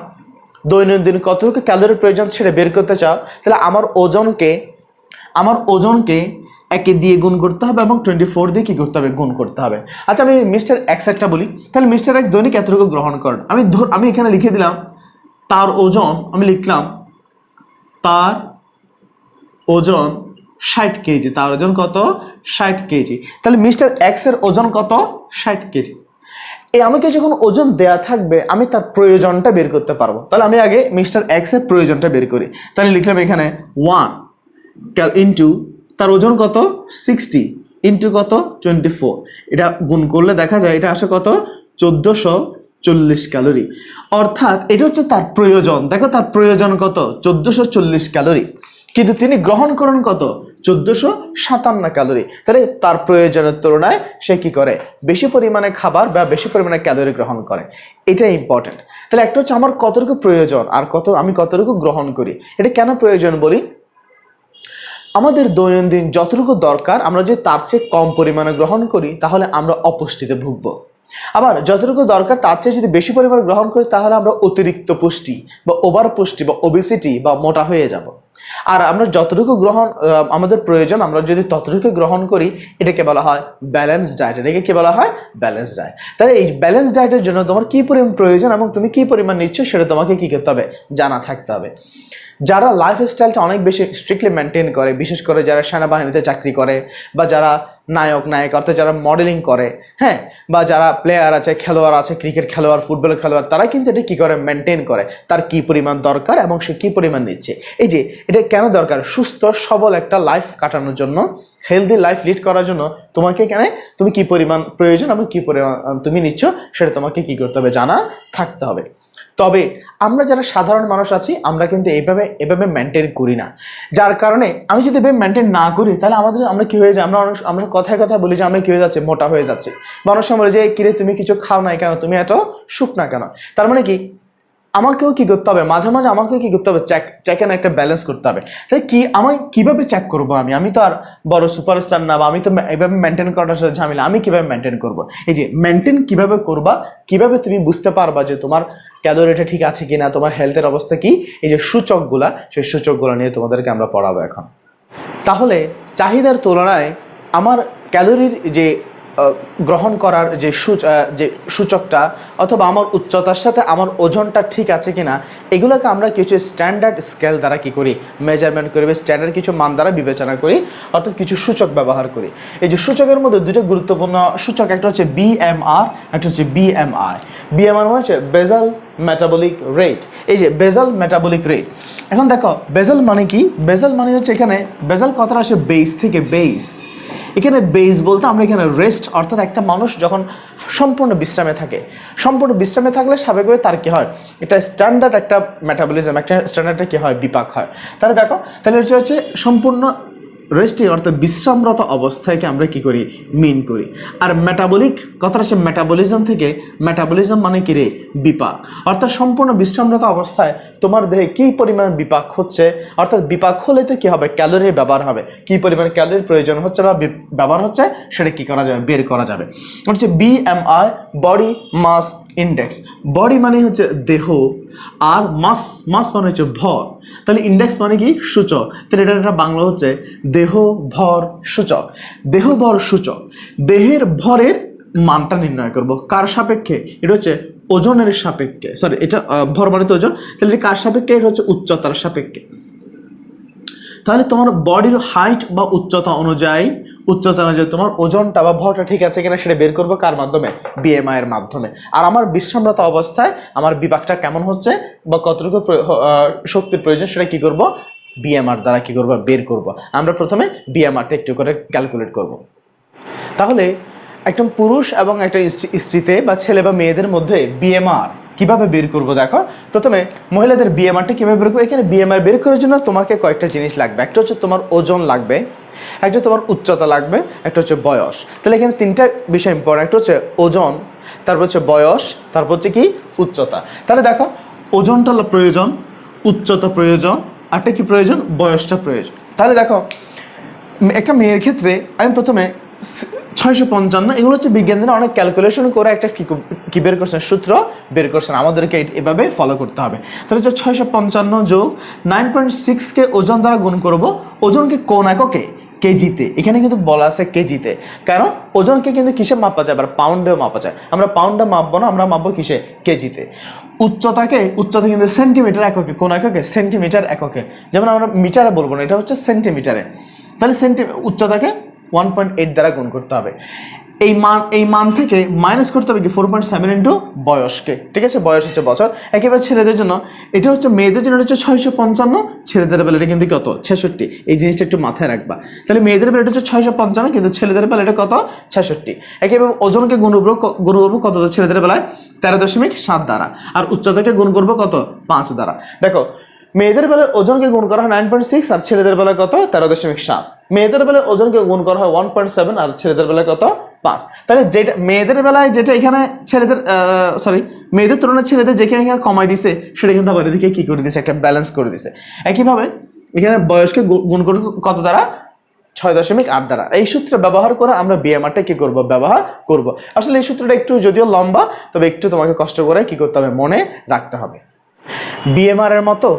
দৈনন্দিন কতটুকু ক্যালোরি প্রয়োজন সেটা বের করতে চাও, তাহলে আমার ওজনকে 1 দিয়ে গুণ করতে হবে এবং 24 দিয়ে কি করতে হবে? গুণ করতে হবে। আচ্ছা আমি মিস্টার এক্স একটা বলি, তাহলে মিস্টার এক্স দৈনিক এতটুকু গ্রহণ করেন। আমি এখানে লিখে দিলাম তার ওজন, আমি লিখলাম তার ওজন 60 কেজি। তার ওজন কত? 60 কেজি। তাহলে মিস্টার এক্স এর ওজন কত? 60 কেজি। আমাকে যখন ওজন দেয়া থাকবে, আমি তার প্রয়োজনটা বের করতে পারবো। তাহলে আমি আগে মিস্টার এক্স এর প্রয়োজনটা বের করি। তাহলে লিখলাম এখানে 1 ইন্টু তার ওজন কত? 60 ইন্টু কত? 24। এটা গুণ করলে দেখা যায় এটা আসে কত? 1440 ক্যালোরি। অর্থাৎ এটা হচ্ছে তার প্রয়োজন। দেখো তার প্রয়োজন কত? 1440 ক্যালোরি। কিন্তু তিনি গ্রহণ করেন কত? 1457 ক্যালোরি। তাহলে তার প্রয়োজনের তুলনায় সে কি করে? বেশি পরিমাণে খাবার বা বেশি পরিমাণে ক্যালোরি গ্রহণ করে। এটা ইম্পর্টেন্ট। তাহলে একটা হচ্ছে আমার কতটুকু প্রয়োজন আর আমি কতটুকু গ্রহণ করি। এটা কেন প্রয়োজন বলি? আমাদের দৈনন্দিন যতটুকু দরকার আমরা যদি তার চেয়ে কম পরিমাণে গ্রহণ করি তাহলে আমরা অপুষ্টিতে ভুগবো। আবার যতটুকু দরকার তার চেয়ে যদি বেশি পরিমাণে গ্রহণ করি তাহলে আমরা অতিরিক্ত পুষ্টি বা ওভার পুষ্টি বা ওবেসিটি বা মোটা হয়ে যাব। আর আমরা যতটুকু আমাদের প্রয়োজন আমরা যদি ততটুকু গ্রহণ করি এটাকে বলা হয় ব্যালেন্স ডায়েট। এটাকে কি বলা হয়? Balance diet. তাহলে এই ব্যালেন্স ডায়েটের জন্য তোমার কি পরিমাণ প্রয়োজন এবং তুমি কি পরিমাণ নিচ্ছ সেটা তোমাকে কি করতে হবে? জানা থাকতে হবে। যারা লাইফস্টাইলটা অনেক বেশি স্ট্রিক্টলি মেনটেন করে, বিশেষ করে যারা সেনাবাহিনীতে চাকরি করে বা যারা নায়ক অর্থাৎ যারা মডেলিং করে, হ্যাঁ, বা যারা প্লেয়ার আছে, খেলোয়াড় আছে, ক্রিকেট খেলোয়াড়, ফুটবল খেলোয়াড়, তারা কিন্তু এটা কি করে? মেনটেন করে তার কি পরিমাণ দরকার এবং সে কি পরিমাণ নিচ্ছে। এই যে এটা কেন দরকার? সুস্থ সবল একটা লাইফ কাটানোর জন্য, হেলদি লাইফ লিড করার জন্য তোমাকে তুমি কি পরিমাণ প্রয়োজন এবং কি পরিমাণ তুমি নিচ্ছ সেটা তোমাকে কি করতে হবে? জানা থাকতে হবে। তবে আমরা যারা সাধারণ মানুষ আছি আমরা কিন্তু এভাবে মেনটেন করি না। যার কারণে আমি যদি এভাবে মেনটেন না করি তাহলে আমরা কি হয়ে যায়? আমরা কথায় বলি যে আমরা কি হয়ে যাচ্ছে? মোটা হয়ে যাচ্ছে। মানুষ বলে যে কিরে তুমি কিছু খাও নাই কেন, তুমি এত শুকনা কেন? তার মানে কি আমাকেও কি করতে হবে? মাঝে মাঝে আমাকেও কি করতে হবে? চেক এন্ড একটা ব্যালেন্স করতে হবে। তাই কি আমি কিভাবে চেক করবো? আমি তো আর বড় সুপারস্টার না, বা আমি তো এইভাবে মেনটেন করার সাথে ঝামেলা। আমি কিভাবে মেনটেন করবো? এই যে মেনটেন কিভাবে করবা, কিভাবে তুমি বুঝতে পারবা যে তোমার ক্যালোরিটা ঠিক আছে কিনা, তোমার হেলথের অবস্থা কি, এই যে সূচকগুলা, সেই সূচকগুলো নিয়ে তোমাদেরকে আমরা পড়াবো এখন। তাহলে চাহিদার তুলনায় আমার ক্যালোরির যে গ্রহণ করার যে সূচকটা অথবা আমার উচ্চতার সাথে আমার ওজনটা ঠিক আছে কিনা, এগুলোকে আমরা কিছু স্ট্যান্ডার্ড স্কেল দ্বারা কি করি? মেজারমেন্ট করি, স্ট্যান্ডার্ড কিছু মান দ্বারা বিবেচনা করি, অর্থাৎ কিছু সূচক ব্যবহার করি। এই যে সূচকের মধ্যে দুটো গুরুত্বপূর্ণ সূচক, একটা হচ্ছে বিএমআর, একটা হচ্ছে বিএমআই। বিএমআর মানে হচ্ছে বেসাল মেটাবলিক রেট। এই যে বেসাল মেটাবলিক রেট। এখন দেখো বেসাল মানে কি? বেসাল মানে হচ্ছে, এখানে বেসাল কথাটা আসে বেস থেকে। এখানে বেস বলতে আমরা এখানে রেস্ট, অর্থাৎ একটা মানুষ যখন সম্পূর্ণ বিশ্রামে থাকে, সম্পূর্ণ বিশ্রামে থাকলে স্বাভাবিকভাবে তার কি হয়? এটা স্ট্যান্ডার্ড একটা মেটাবলিজম, একটা স্ট্যান্ডার্ডে কি হয়? বিপাক হয়। তাহলে দেখো, তাহলে হচ্ছে সম্পূর্ণ রেস্টে অর্থাৎ বিশ্রামরত অবস্থায়কে আমরা কি করি? মিন করি। আর মেটাবলিক কথাটা সে মেটাবলিজম থেকে, মেটাবলিজম মানে কি রে? বিপাক। অর্থাৎ সম্পূর্ণ বিশ্রামরত অবস্থায় তোমার দেহে কি পরিমাণ বিপাক হচ্ছে, অর্থাৎ বিপাক হলে তো কি হবে? ক্যালোরির ব্যবহার হবে। কি পরিমাণ ক্যালোরির প্রয়োজন হচ্ছে বা ব্যবহার হচ্ছে সেটা কি করা যাবে? বের করা যাবে। হচ্ছে BMI, body mass index. Body মানে হচ্ছে দেহ, আর মাস মানে হচ্ছে ভর। তাহলে ইন্ডেক্স মানে কি? সূচক। তাহলে এটা বাংলা হচ্ছে দেহ ভর সূচক। দেহ ভর সূচক, দেহের ভরের মানটা নির্ণয় করব কার সাপেক্ষে? এটা হচ্ছে ওজনের সাপেক্ষে। সরি, এটা ভর মানে তো ওজন। তাহলে এটা কার সাপেক্ষে? এটা হচ্ছে উচ্চতার সাপেক্ষে। তাহলে তোমার বডির হাইট বা উচ্চতা অনুযায়ী তোমার ওজনটা বা ভরটা ঠিক আছে কিনা সেটা বের করবো কার মাধ্যমে? বিএমআই এর মাধ্যমে। আর আমার বিশ্রামরত অবস্থায় আমার বিপাকটা কেমন হচ্ছে বা কতটুকু শক্তির প্রয়োজন সেটা কি করব? বিএমআর দ্বারা কি করব? বের করব। আমরা প্রথমে বিএমআরটা একটু করে ক্যালকুলেট করব। তাহলে একজন পুরুষ এবং একটা স্ত্রীতে বা ছেলে বা মেয়েদের মধ্যে বিএমআর কিভাবে বের করবো? দেখো, প্রথমে মহিলাদের বিএমআরটা কিভাবে বের করবো? এখানে বিএমআর বের করার জন্য তোমাকে কয়েকটা জিনিস লাগবে। একটা হচ্ছে তোমার ওজন লাগবে, একটা তোমার উচ্চতা লাগবে, একটা হচ্ছে বয়স। তাহলে এখানে তিনটা বিষয় ইম্পর্টেন্ট। একটা হচ্ছে ওজন, তারপর হচ্ছে বয়স, তারপর হচ্ছে কি? উচ্চতা। তাহলে দেখো, ওজনটা প্রয়োজন, উচ্চতা প্রয়োজন, আরটা কি প্রয়োজন? বয়সটা প্রয়োজন। তাহলে দেখো, একটা মেয়ের ক্ষেত্রে আমি প্রথমে 655, এগুলো হচ্ছে বিজ্ঞানীরা অনেক ক্যালকুলেশন করে একটা কি বের করছেন? সূত্র বের করছেন। আমাদেরকে এভাবে ফলো করতে হবে। তাহলে হচ্ছে 655 যোগ 9.6কে ওজন দ্বারা গুণ করব। ওজনকে কোন এককে? কেজিতে। এখানে কিন্তু বলা আছে কেজিতে, কারণ ওজনকে কিন্তু কিসে মাপা যায়? আবার পাউন্ডেও মাপা যায়। আমরা পাউন্ডে মাপবো না, আমরা মাপবো কিসে? কেজিতে। উচ্চতা কিন্তু সেন্টিমিটার এককে। কোন এককে? সেন্টিমিটার এককে। যেমন আমরা মিটারে বলবো না, এটা হচ্ছে সেন্টিমিটারে। তাহলে উচ্চতাকে 1.8 দ্বারা গুণ করতে হবে। এই মান থেকে মাইনাস করতে হবে কি? 4.7 ইন্টু বয়সকে। ঠিক আছে, বয়স হচ্ছে বছর। একেবারে ছেলেদের জন্য এটা হচ্ছে, মেয়েদের জন্য হচ্ছে 655, ছেলেদের বেলা এটা কিন্তু কত? 66। এই জিনিসটা একটু মাথায় রাখবা। তাহলে মেয়েদের বেলা এটা হচ্ছে 655, কিন্তু ছেলেদের বেলা এটা কত? 66। একেবারে ওজনকে গুণ করবো কত? ছেলেদের বেলায় 13.7 দ্বারা। আর উচ্চতাকে গুণ করবো কত? 5 দ্বারা। দেখো, মেয়েদের বেলায় ওজনকে গুণ করা হয় 9.6 আর ছেলেদের বেলায় কত 13.7। মেয়েদের বেলায় ওজনকে গুণ করা হয় 1.7 আর ছেলেদের বেলায় কত 5। তাহলে যেটা মেয়েদের বেলায় যেটা এখানে ছেলেদের মেয়েদের তুলনায় ছেলেদের যেখানে এখানে কমাই দিছে সেটা কিন্তু আবার এদিকে কি করে দিছে একটা ব্যালেন্স করে দিছে। একইভাবে এখানে বয়সকে গুণ করে কত দ্বারা 6.8 দ্বারা। এই সূত্র ব্যবহার করে আমরা বিএমআরটা কি করব ব্যবহার করব। আসলে এই সূত্রটা একটু যদিও লম্বা তবে একটু তোমাকে কষ্ট করে কি করতে হবে মনে রাখতে হবে। বিএমআর এর মতো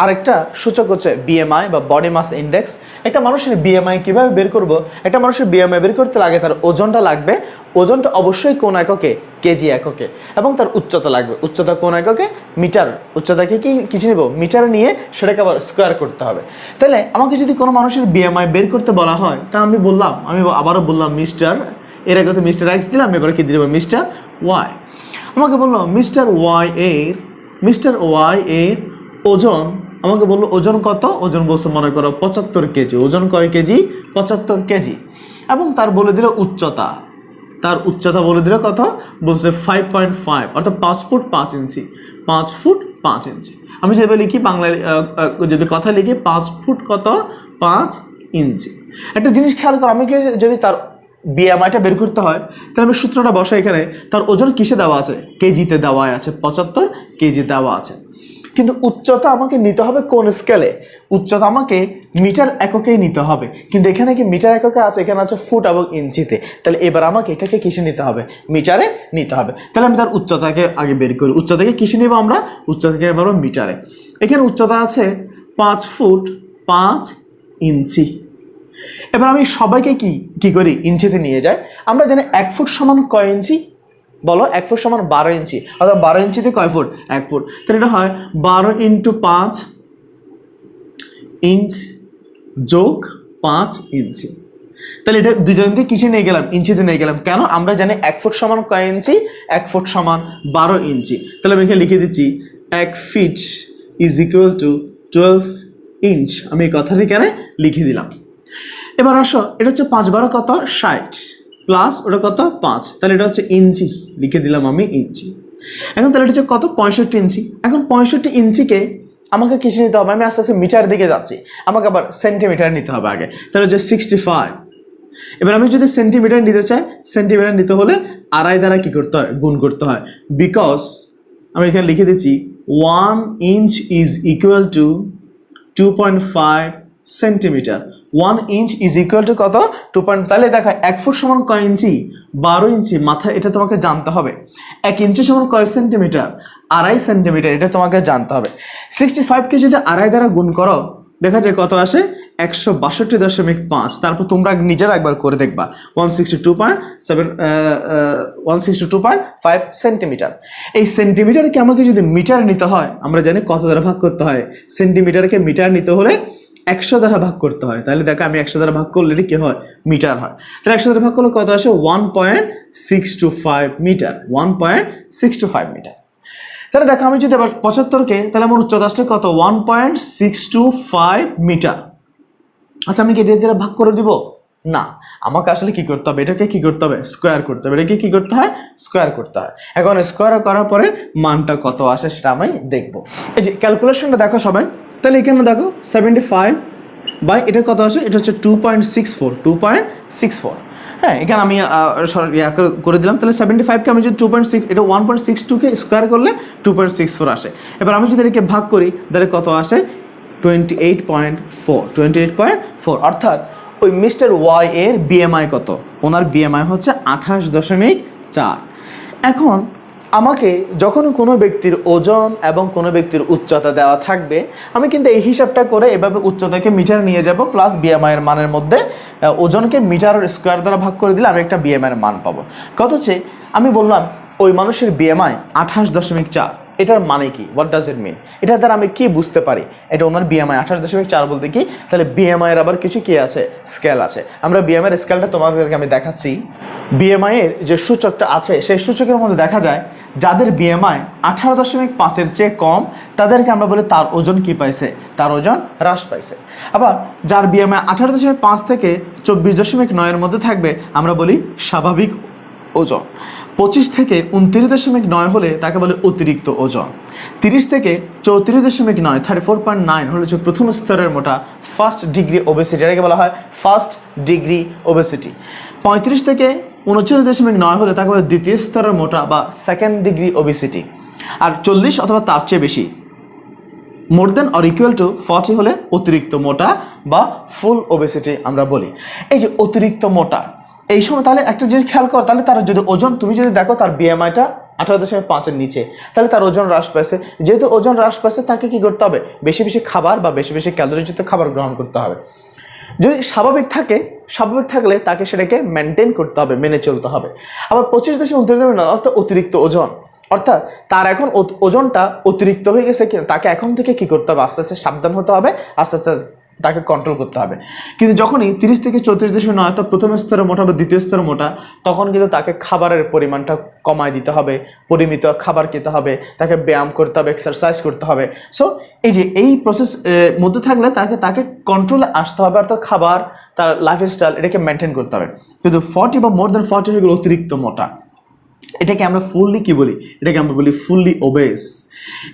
আরেকটা সূচক হচ্ছে বিএমআই বা বডি মাস ইন্ডেক্স। একটা মানুষের বিএমআই কিভাবে বের করব? একটা মানুষের বিএমআই বের করতে লাগে তার ওজনটা লাগবে, ওজনটা অবশ্যই কোন এককে কেজি এককে, এবং তার উচ্চতা লাগবে, উচ্চতা কোন এককে মিটার, উচ্চতাকে কি কিছু নিব মিটারে নিয়ে সেটাকে আবার স্কোয়ার করতে হবে। তাহলে আমাকে যদি কোনো মানুষের বিএমআই বের করতে বলা হয় তা আমি আবারও বললাম মিস্টার, এর আগে তো মিস্টার এক্স দিলাম, এবার কি দিব মিস্টার ওয়াই। আমাকে বললো মিস্টার ওয়াই এর ওজন, আমাকে বললো ওজন কত, ওজন বলছে মনে করো 75 কেজি, ওজন কয় কেজি 75 কেজি, এবং তার বলে দিল উচ্চতা, তার উচ্চতা বলে দিল কত, বলছে 5.5 অর্থাৎ 5 ফুট 5 ইঞ্চি, 5 ফুট 5 ইঞ্চি। আমি যেভাবে লিখি বাংলায় যদি কথা লিখি 5 ফুট কত 5 ইঞ্চি। একটা জিনিস খেয়াল করো, আমি যদি তার বিএমআইটা বের করতে হয় তাহলে আমি সূত্রটা বসাই, এখানে তার ওজন কিসে দেওয়া আছে, কেজিতে দেওয়া আছে, 75 কেজি দেওয়া আছে, কিন্তু উচ্চতা আমাকে নিতে হবে কোন স্কেলে, উচ্চতা আমাকে মিটার এককেই নিতে হবে, কিন্তু এখানে কি মিটার এককে আছে, এখানে আছে ফুট এবং ইঞ্চিতে। তাহলে এবার আমাকে এটাকে কিসে নিতে হবে, মিটারে নিতে হবে। তাহলে আমি তার উচ্চতাকে আগে বের করি, উচ্চতাকে কিসে নিব আমরা, উচ্চতাকে পারবো মিটারে। এখানে উচ্চতা আছে 5 ফুট 5 ইঞ্চি। এবার আমি সবাইকে কি করি ইঞ্চিতে নিয়ে যাই। আমরা জানি 1 ফুট সমান কয় ইঞ্চি, বলো 1 ফুট সমান 12 ইঞ্চি, অর্থাৎ 12 ইঞ্চিতে কয় ফুট 1 ফুট, তাহলে এটা হয় 12 × 5 ইঞ্চ যোগ 5 ইঞ্চি। তাহলে এটা দুজনকে কিসে নিয়ে গেলাম, ইঞ্চিতে নিয়ে গেলাম। কেন, আমরা জানি 1 ফুট সমান কয় ইঞ্চি, 1 ফুট সমান 12 ইঞ্চি। তাহলে আমি এখানে লিখে দিচ্ছি 1 feet is equal to 12 inch. আমি এই কথাটি এখানে লিখে দিলাম। এবার আসো, এটা হচ্ছে 5 12 কত 60 প্লাস ওটা কত 5, তাহলে এটা হচ্ছে ইঞ্চি, লিখে দিলাম আমি ইঞ্চি। এখন তাহলে এটা হচ্ছে কত 65 ইঞ্চি। এখন 65 ইঞ্চিকে আমাকে কিসে নিতে হবে, আমি আস্তে আস্তে মিটার দিকে যাচ্ছি, আমাকে আবার সেন্টিমিটার নিতে হবে আগে, তাহলে হচ্ছে 65। এবার আমি যদি সেন্টিমিটার নিতে চাই, সেন্টিমিটার নিতে হলে আড়াই দ্বারা কি করতে হয়, গুণ করতে হয়, বিকজ আমি এখানে লিখে দিচ্ছি 1 inch is equal two 2.5 centimetre. 1 inch is equal two কত 2. তাহলে দেখা 1 ফুট সমান কয় ইঞ্চি 12 ইঞ্চি, মাথায় এটা তোমাকে জানতে হবে। 1 ইঞ্চি সমান কয় সেন্টিমিটার, আড়াই সেন্টিমিটার, এটা তোমাকে জানতে হবে। 65কে যদি আড়াই দ্বারা গুণ করো দেখা যায় কত আসে 162.5। তারপর তোমরা নিজেরা একবার করে দেখবা 162.5 সেন্টিমিটার। এই সেন্টিমিটারকে আমাকে যদি মিটার নিতে হয়, আমরা জানি কত দ্বারা ভাগ করতে হয়, সেন্টিমিটারকে মিটার নিতে হলে 100 দ্বারা ভাগ করতে হয়। তাহলে দেখো আমি 100 দ্বারা ভাগ করলে কি হয়, মিটার হয়। তাহলে 100 দ্বারা ভাগ করলে কত আসে 1.625 মিটার, 1.625 মিটার। তাহলে দেখো আমি যদি আবার 75কে, তাহলে আমার উচ্চতা আসলে কত 1.625 মিটার। আচ্ছা আমি কি এটা দ্বারা ভাগ করে দিব না, আমাকে আসলে কি করতে হবে, এটাকে কি করতে হবে স্কোয়ার করতে হবে, এটাকে কি করতে হয় স্কোয়ার করতে হয়। এখন স্কোয়ার করার পরে মানটা কত আসে সেটা আমি দেখবো। এই যে ক্যালকুলেশনটা দেখো সবাই, তাহলে এখানে দেখো 75 বাই এটা কত আসে, এটা হচ্ছে 2.64। হ্যাঁ, এখানে আমি করে দিলাম। তাহলে 75কে আমি যদি 2.6, এটা 1.62কে স্কোয়ার করলে 2.64 আসে। এবার আমি যদি এটাকে ভাগ করি তাহলে কত আসে 28.4। অর্থাৎ ওই মিস্টার ওয়াই এর বিএমআই কত, ওনার বিএমআই হচ্ছে 28.4। এখন আমাকে যখন কোনো ব্যক্তির ওজন এবং কোনো ব্যক্তির উচ্চতা দেওয়া থাকবে, আমি কিন্তু এই হিসাবটা করে এভাবে উচ্চতাকে মিটার নিয়ে যাব, প্লাস বিএমআইয়ের মানের মধ্যে ওজনকে মিটার স্কোয়ার দ্বারা ভাগ করে দিলে আমি একটা বিএমআইয়ের মান পাবো। কত হচ্ছে আমি বললাম ওই মানুষের বিএমআই 28.4। এটার মানে কি, হোয়াট ডাজ ইট মিন, এটার দ্বারা আমি কি বুঝতে পারি, এটা ওনার বিএমআই 28.4 বলতে কি, তাহলে বিএমআইয়ের আবার কিছু কি আছে, স্কেল আছে। আমরা বিএমআইয়ের স্কেলটা তোমাদেরকে আমি দেখাচ্ছি। বিএমআইয়ের যে সূচকটা আছে সেই সূচকের মধ্যে দেখা যায় যাদের বিএমআই 18.5-এর চেয়ে কম তাদেরকে আমরা বলি তার ওজন কি পাইছে, তার ওজন হ্রাস পাইছে। আবার যার বিএমআই 18.5 থেকে 24.9-এর মধ্যে থাকবে আমরা বলি স্বাভাবিক ওজন। 25 থেকে 29.9 হলে তাকে বলে অতিরিক্ত ওজন। 30 থেকে 34.9 34.9 হলে যে প্রথম স্তরের মোটা, ফার্স্ট ডিগ্রি ওবেসিটি, এটাকে বলা হয় ফার্স্ট ডিগ্রি ওবেসিটি। 35 থেকে 39.9 হলে তাকে বলে দ্বিতীয় স্তরের মোটা বা সেকেন্ড ডিগ্রি ওবেসিটি। আর 40 অথবা তার চেয়ে বেশি, মোর দেন অর ইকুয়াল টু 40 হলে অতিরিক্ত মোটা বা ফুল ওবেসিটি আমরা বলি। এই যে অতিরিক্ত মোটা, এই সময় তাহলে একটা জিনিস খেয়াল কর, তাহলে তার যদি ওজন, তুমি যদি দেখো তার বিএমআইটা 18.5-এর নিচে, তাহলে তার ওজন হ্রাস পাইছে। যেহেতু ওজন হ্রাস পাইছে, তাকে কি করতে হবে? বেশি বেশি খাবার বা বেশি বেশি ক্যালোরিযুক্ত খাবার গ্রহণ করতে হবে। যদি স্বাভাবিক থাকলে তাকে সেটাকে মেনটেন করতে হবে, মেনে চলতে হবে। আবার 25.29 অর্থাৎ অতিরিক্ত ওজন, অর্থাৎ তার এখন ওজনটা অতিরিক্ত হয়ে গেছে, তাকে এখন থেকে কি করতে হবে? আস্তে আস্তে সাবধান হতে হবে, আস্তে আস্তে তাকে কন্ট্রোল করতে হবে। কিন্তু যখনই 30 থেকে 34.9 অর্থাৎ প্রথম স্তরে মোটা বা দ্বিতীয় স্তরে মোটা, তখন কিন্তু তাকে খাবারের পরিমাণটা কমায় দিতে হবে, পরিমিত খাবার খেতে হবে, তাকে ব্যায়াম করতে হবে, এক্সারসাইজ করতে হবে। সো এই যে এই প্রসেস মধ্যে থাকলে তাকে কন্ট্রোলে আসতে হবে, অর্থাৎ খাবার, তার লাইফস্টাইল, এটাকে মেনটেন করতে হবে। কিন্তু 40 বা মোর দেন 40 হয়ে গেল অতিরিক্ত মোটা। এটাকে আমরা ফুললি কি বলি? এটাকে আমরা বলি ফুললি ওবেস।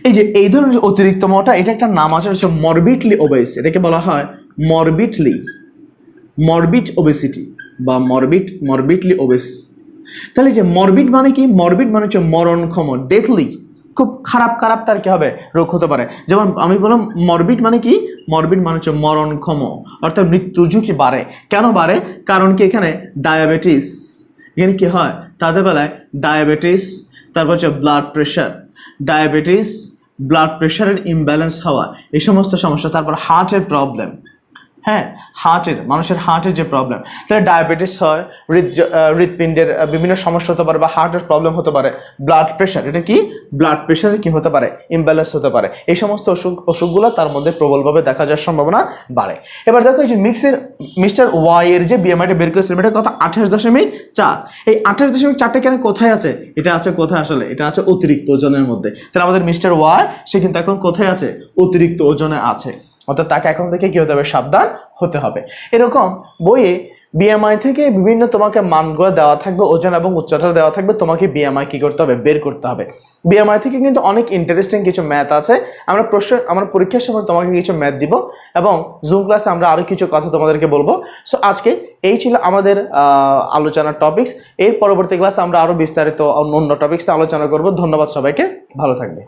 এই যে এই ধরনের অতিরিক্ত মোটা, এটা একটা নাম আছে, হচ্ছে মরবিডলি ওবেস। এটাকে বলা হয় মরবিড ওবেসিটি বা মরবিডলি ওবেস। তাহলে যে মরবিড মানে কি? মরবিড মানে হচ্ছে মরণক্ষম, ডেথলি, খুব খারাপ তার কি হবে? রোগ হতে পারে। যেমন আমি বললাম মরবিড মানে কি? মরবিড মানে হচ্ছে মরণক্ষম, অর্থাৎ মৃত্যুর ঝুঁকি বাড়ে। কেন বাড়ে? কারণ কি এখানে ডায়াবেটিস, এখানে কি হয় তাদের বেলায়? ডায়াবেটিস, তারপর হচ্ছে ব্লাড প্রেশারের ইমব্যালেন্স হওয়া, এই সমস্ত সমস্যা। তারপর হার্টের প্রবলেম, হ্যাঁ, মানুষের হার্টের যে প্রবলেম, তাহলে ডায়াবেটিস হয়, হৃৎপিণ্ডের বিভিন্ন সমস্যা হতে পারে বা হার্টের প্রবলেম হতে পারে। ব্লাড প্রেশার, এটা কি? ব্লাড প্রেশারে কি হতে পারে? ইমব্যালেন্স হতে পারে। এই সমস্ত অসুখগুলো তার মধ্যে প্রবলভাবে দেখা যাওয়ার সম্ভাবনা বাড়ে। এবার দেখো এই যে মিস্টার ওয়াই এর যে বিএমআইটা বের করেছিল, এটা কত? 28.4। এই 28.4টা কেন কোথায় আছে? এটা আছে কোথায় আসলে? এটা আছে অতিরিক্ত ওজনের মধ্যে। তাহলে আমাদের মিস্টার ওয়াই, সে কিন্তু এখন কোথায় আছে? অতিরিক্ত ওজনে আছে, অর্থাৎ তাকে এখন থেকে কি হতে হবে? সাবধান হতে হবে। এরকম বইয়ে বিএমআই থেকে বিভিন্ন তোমাকে মানগুলো দেওয়া থাকবে, ওজন এবং উচ্চতা দেওয়া থাকবে, তোমাকে বিএমআই কি করতে হবে? বের করতে হবে। বিএমআই থেকে কিন্তু অনেক ইন্টারেস্টিং কিছু ম্যাথ আছে। আমরা পরীক্ষার সময় তোমাকে কিছু ম্যাথ দিব এবং জুম ক্লাসে আমরা আরো কিছু কথা তোমাদেরকে বলবো। সো আজকে এই ছিল আমাদের আলোচনার টপিকস। এর পরবর্তী ক্লাসে আমরা আরো বিস্তারিত অন্য টপিকস আলোচনা করব। ধন্যবাদ সবাইকে, ভালো থাকবে।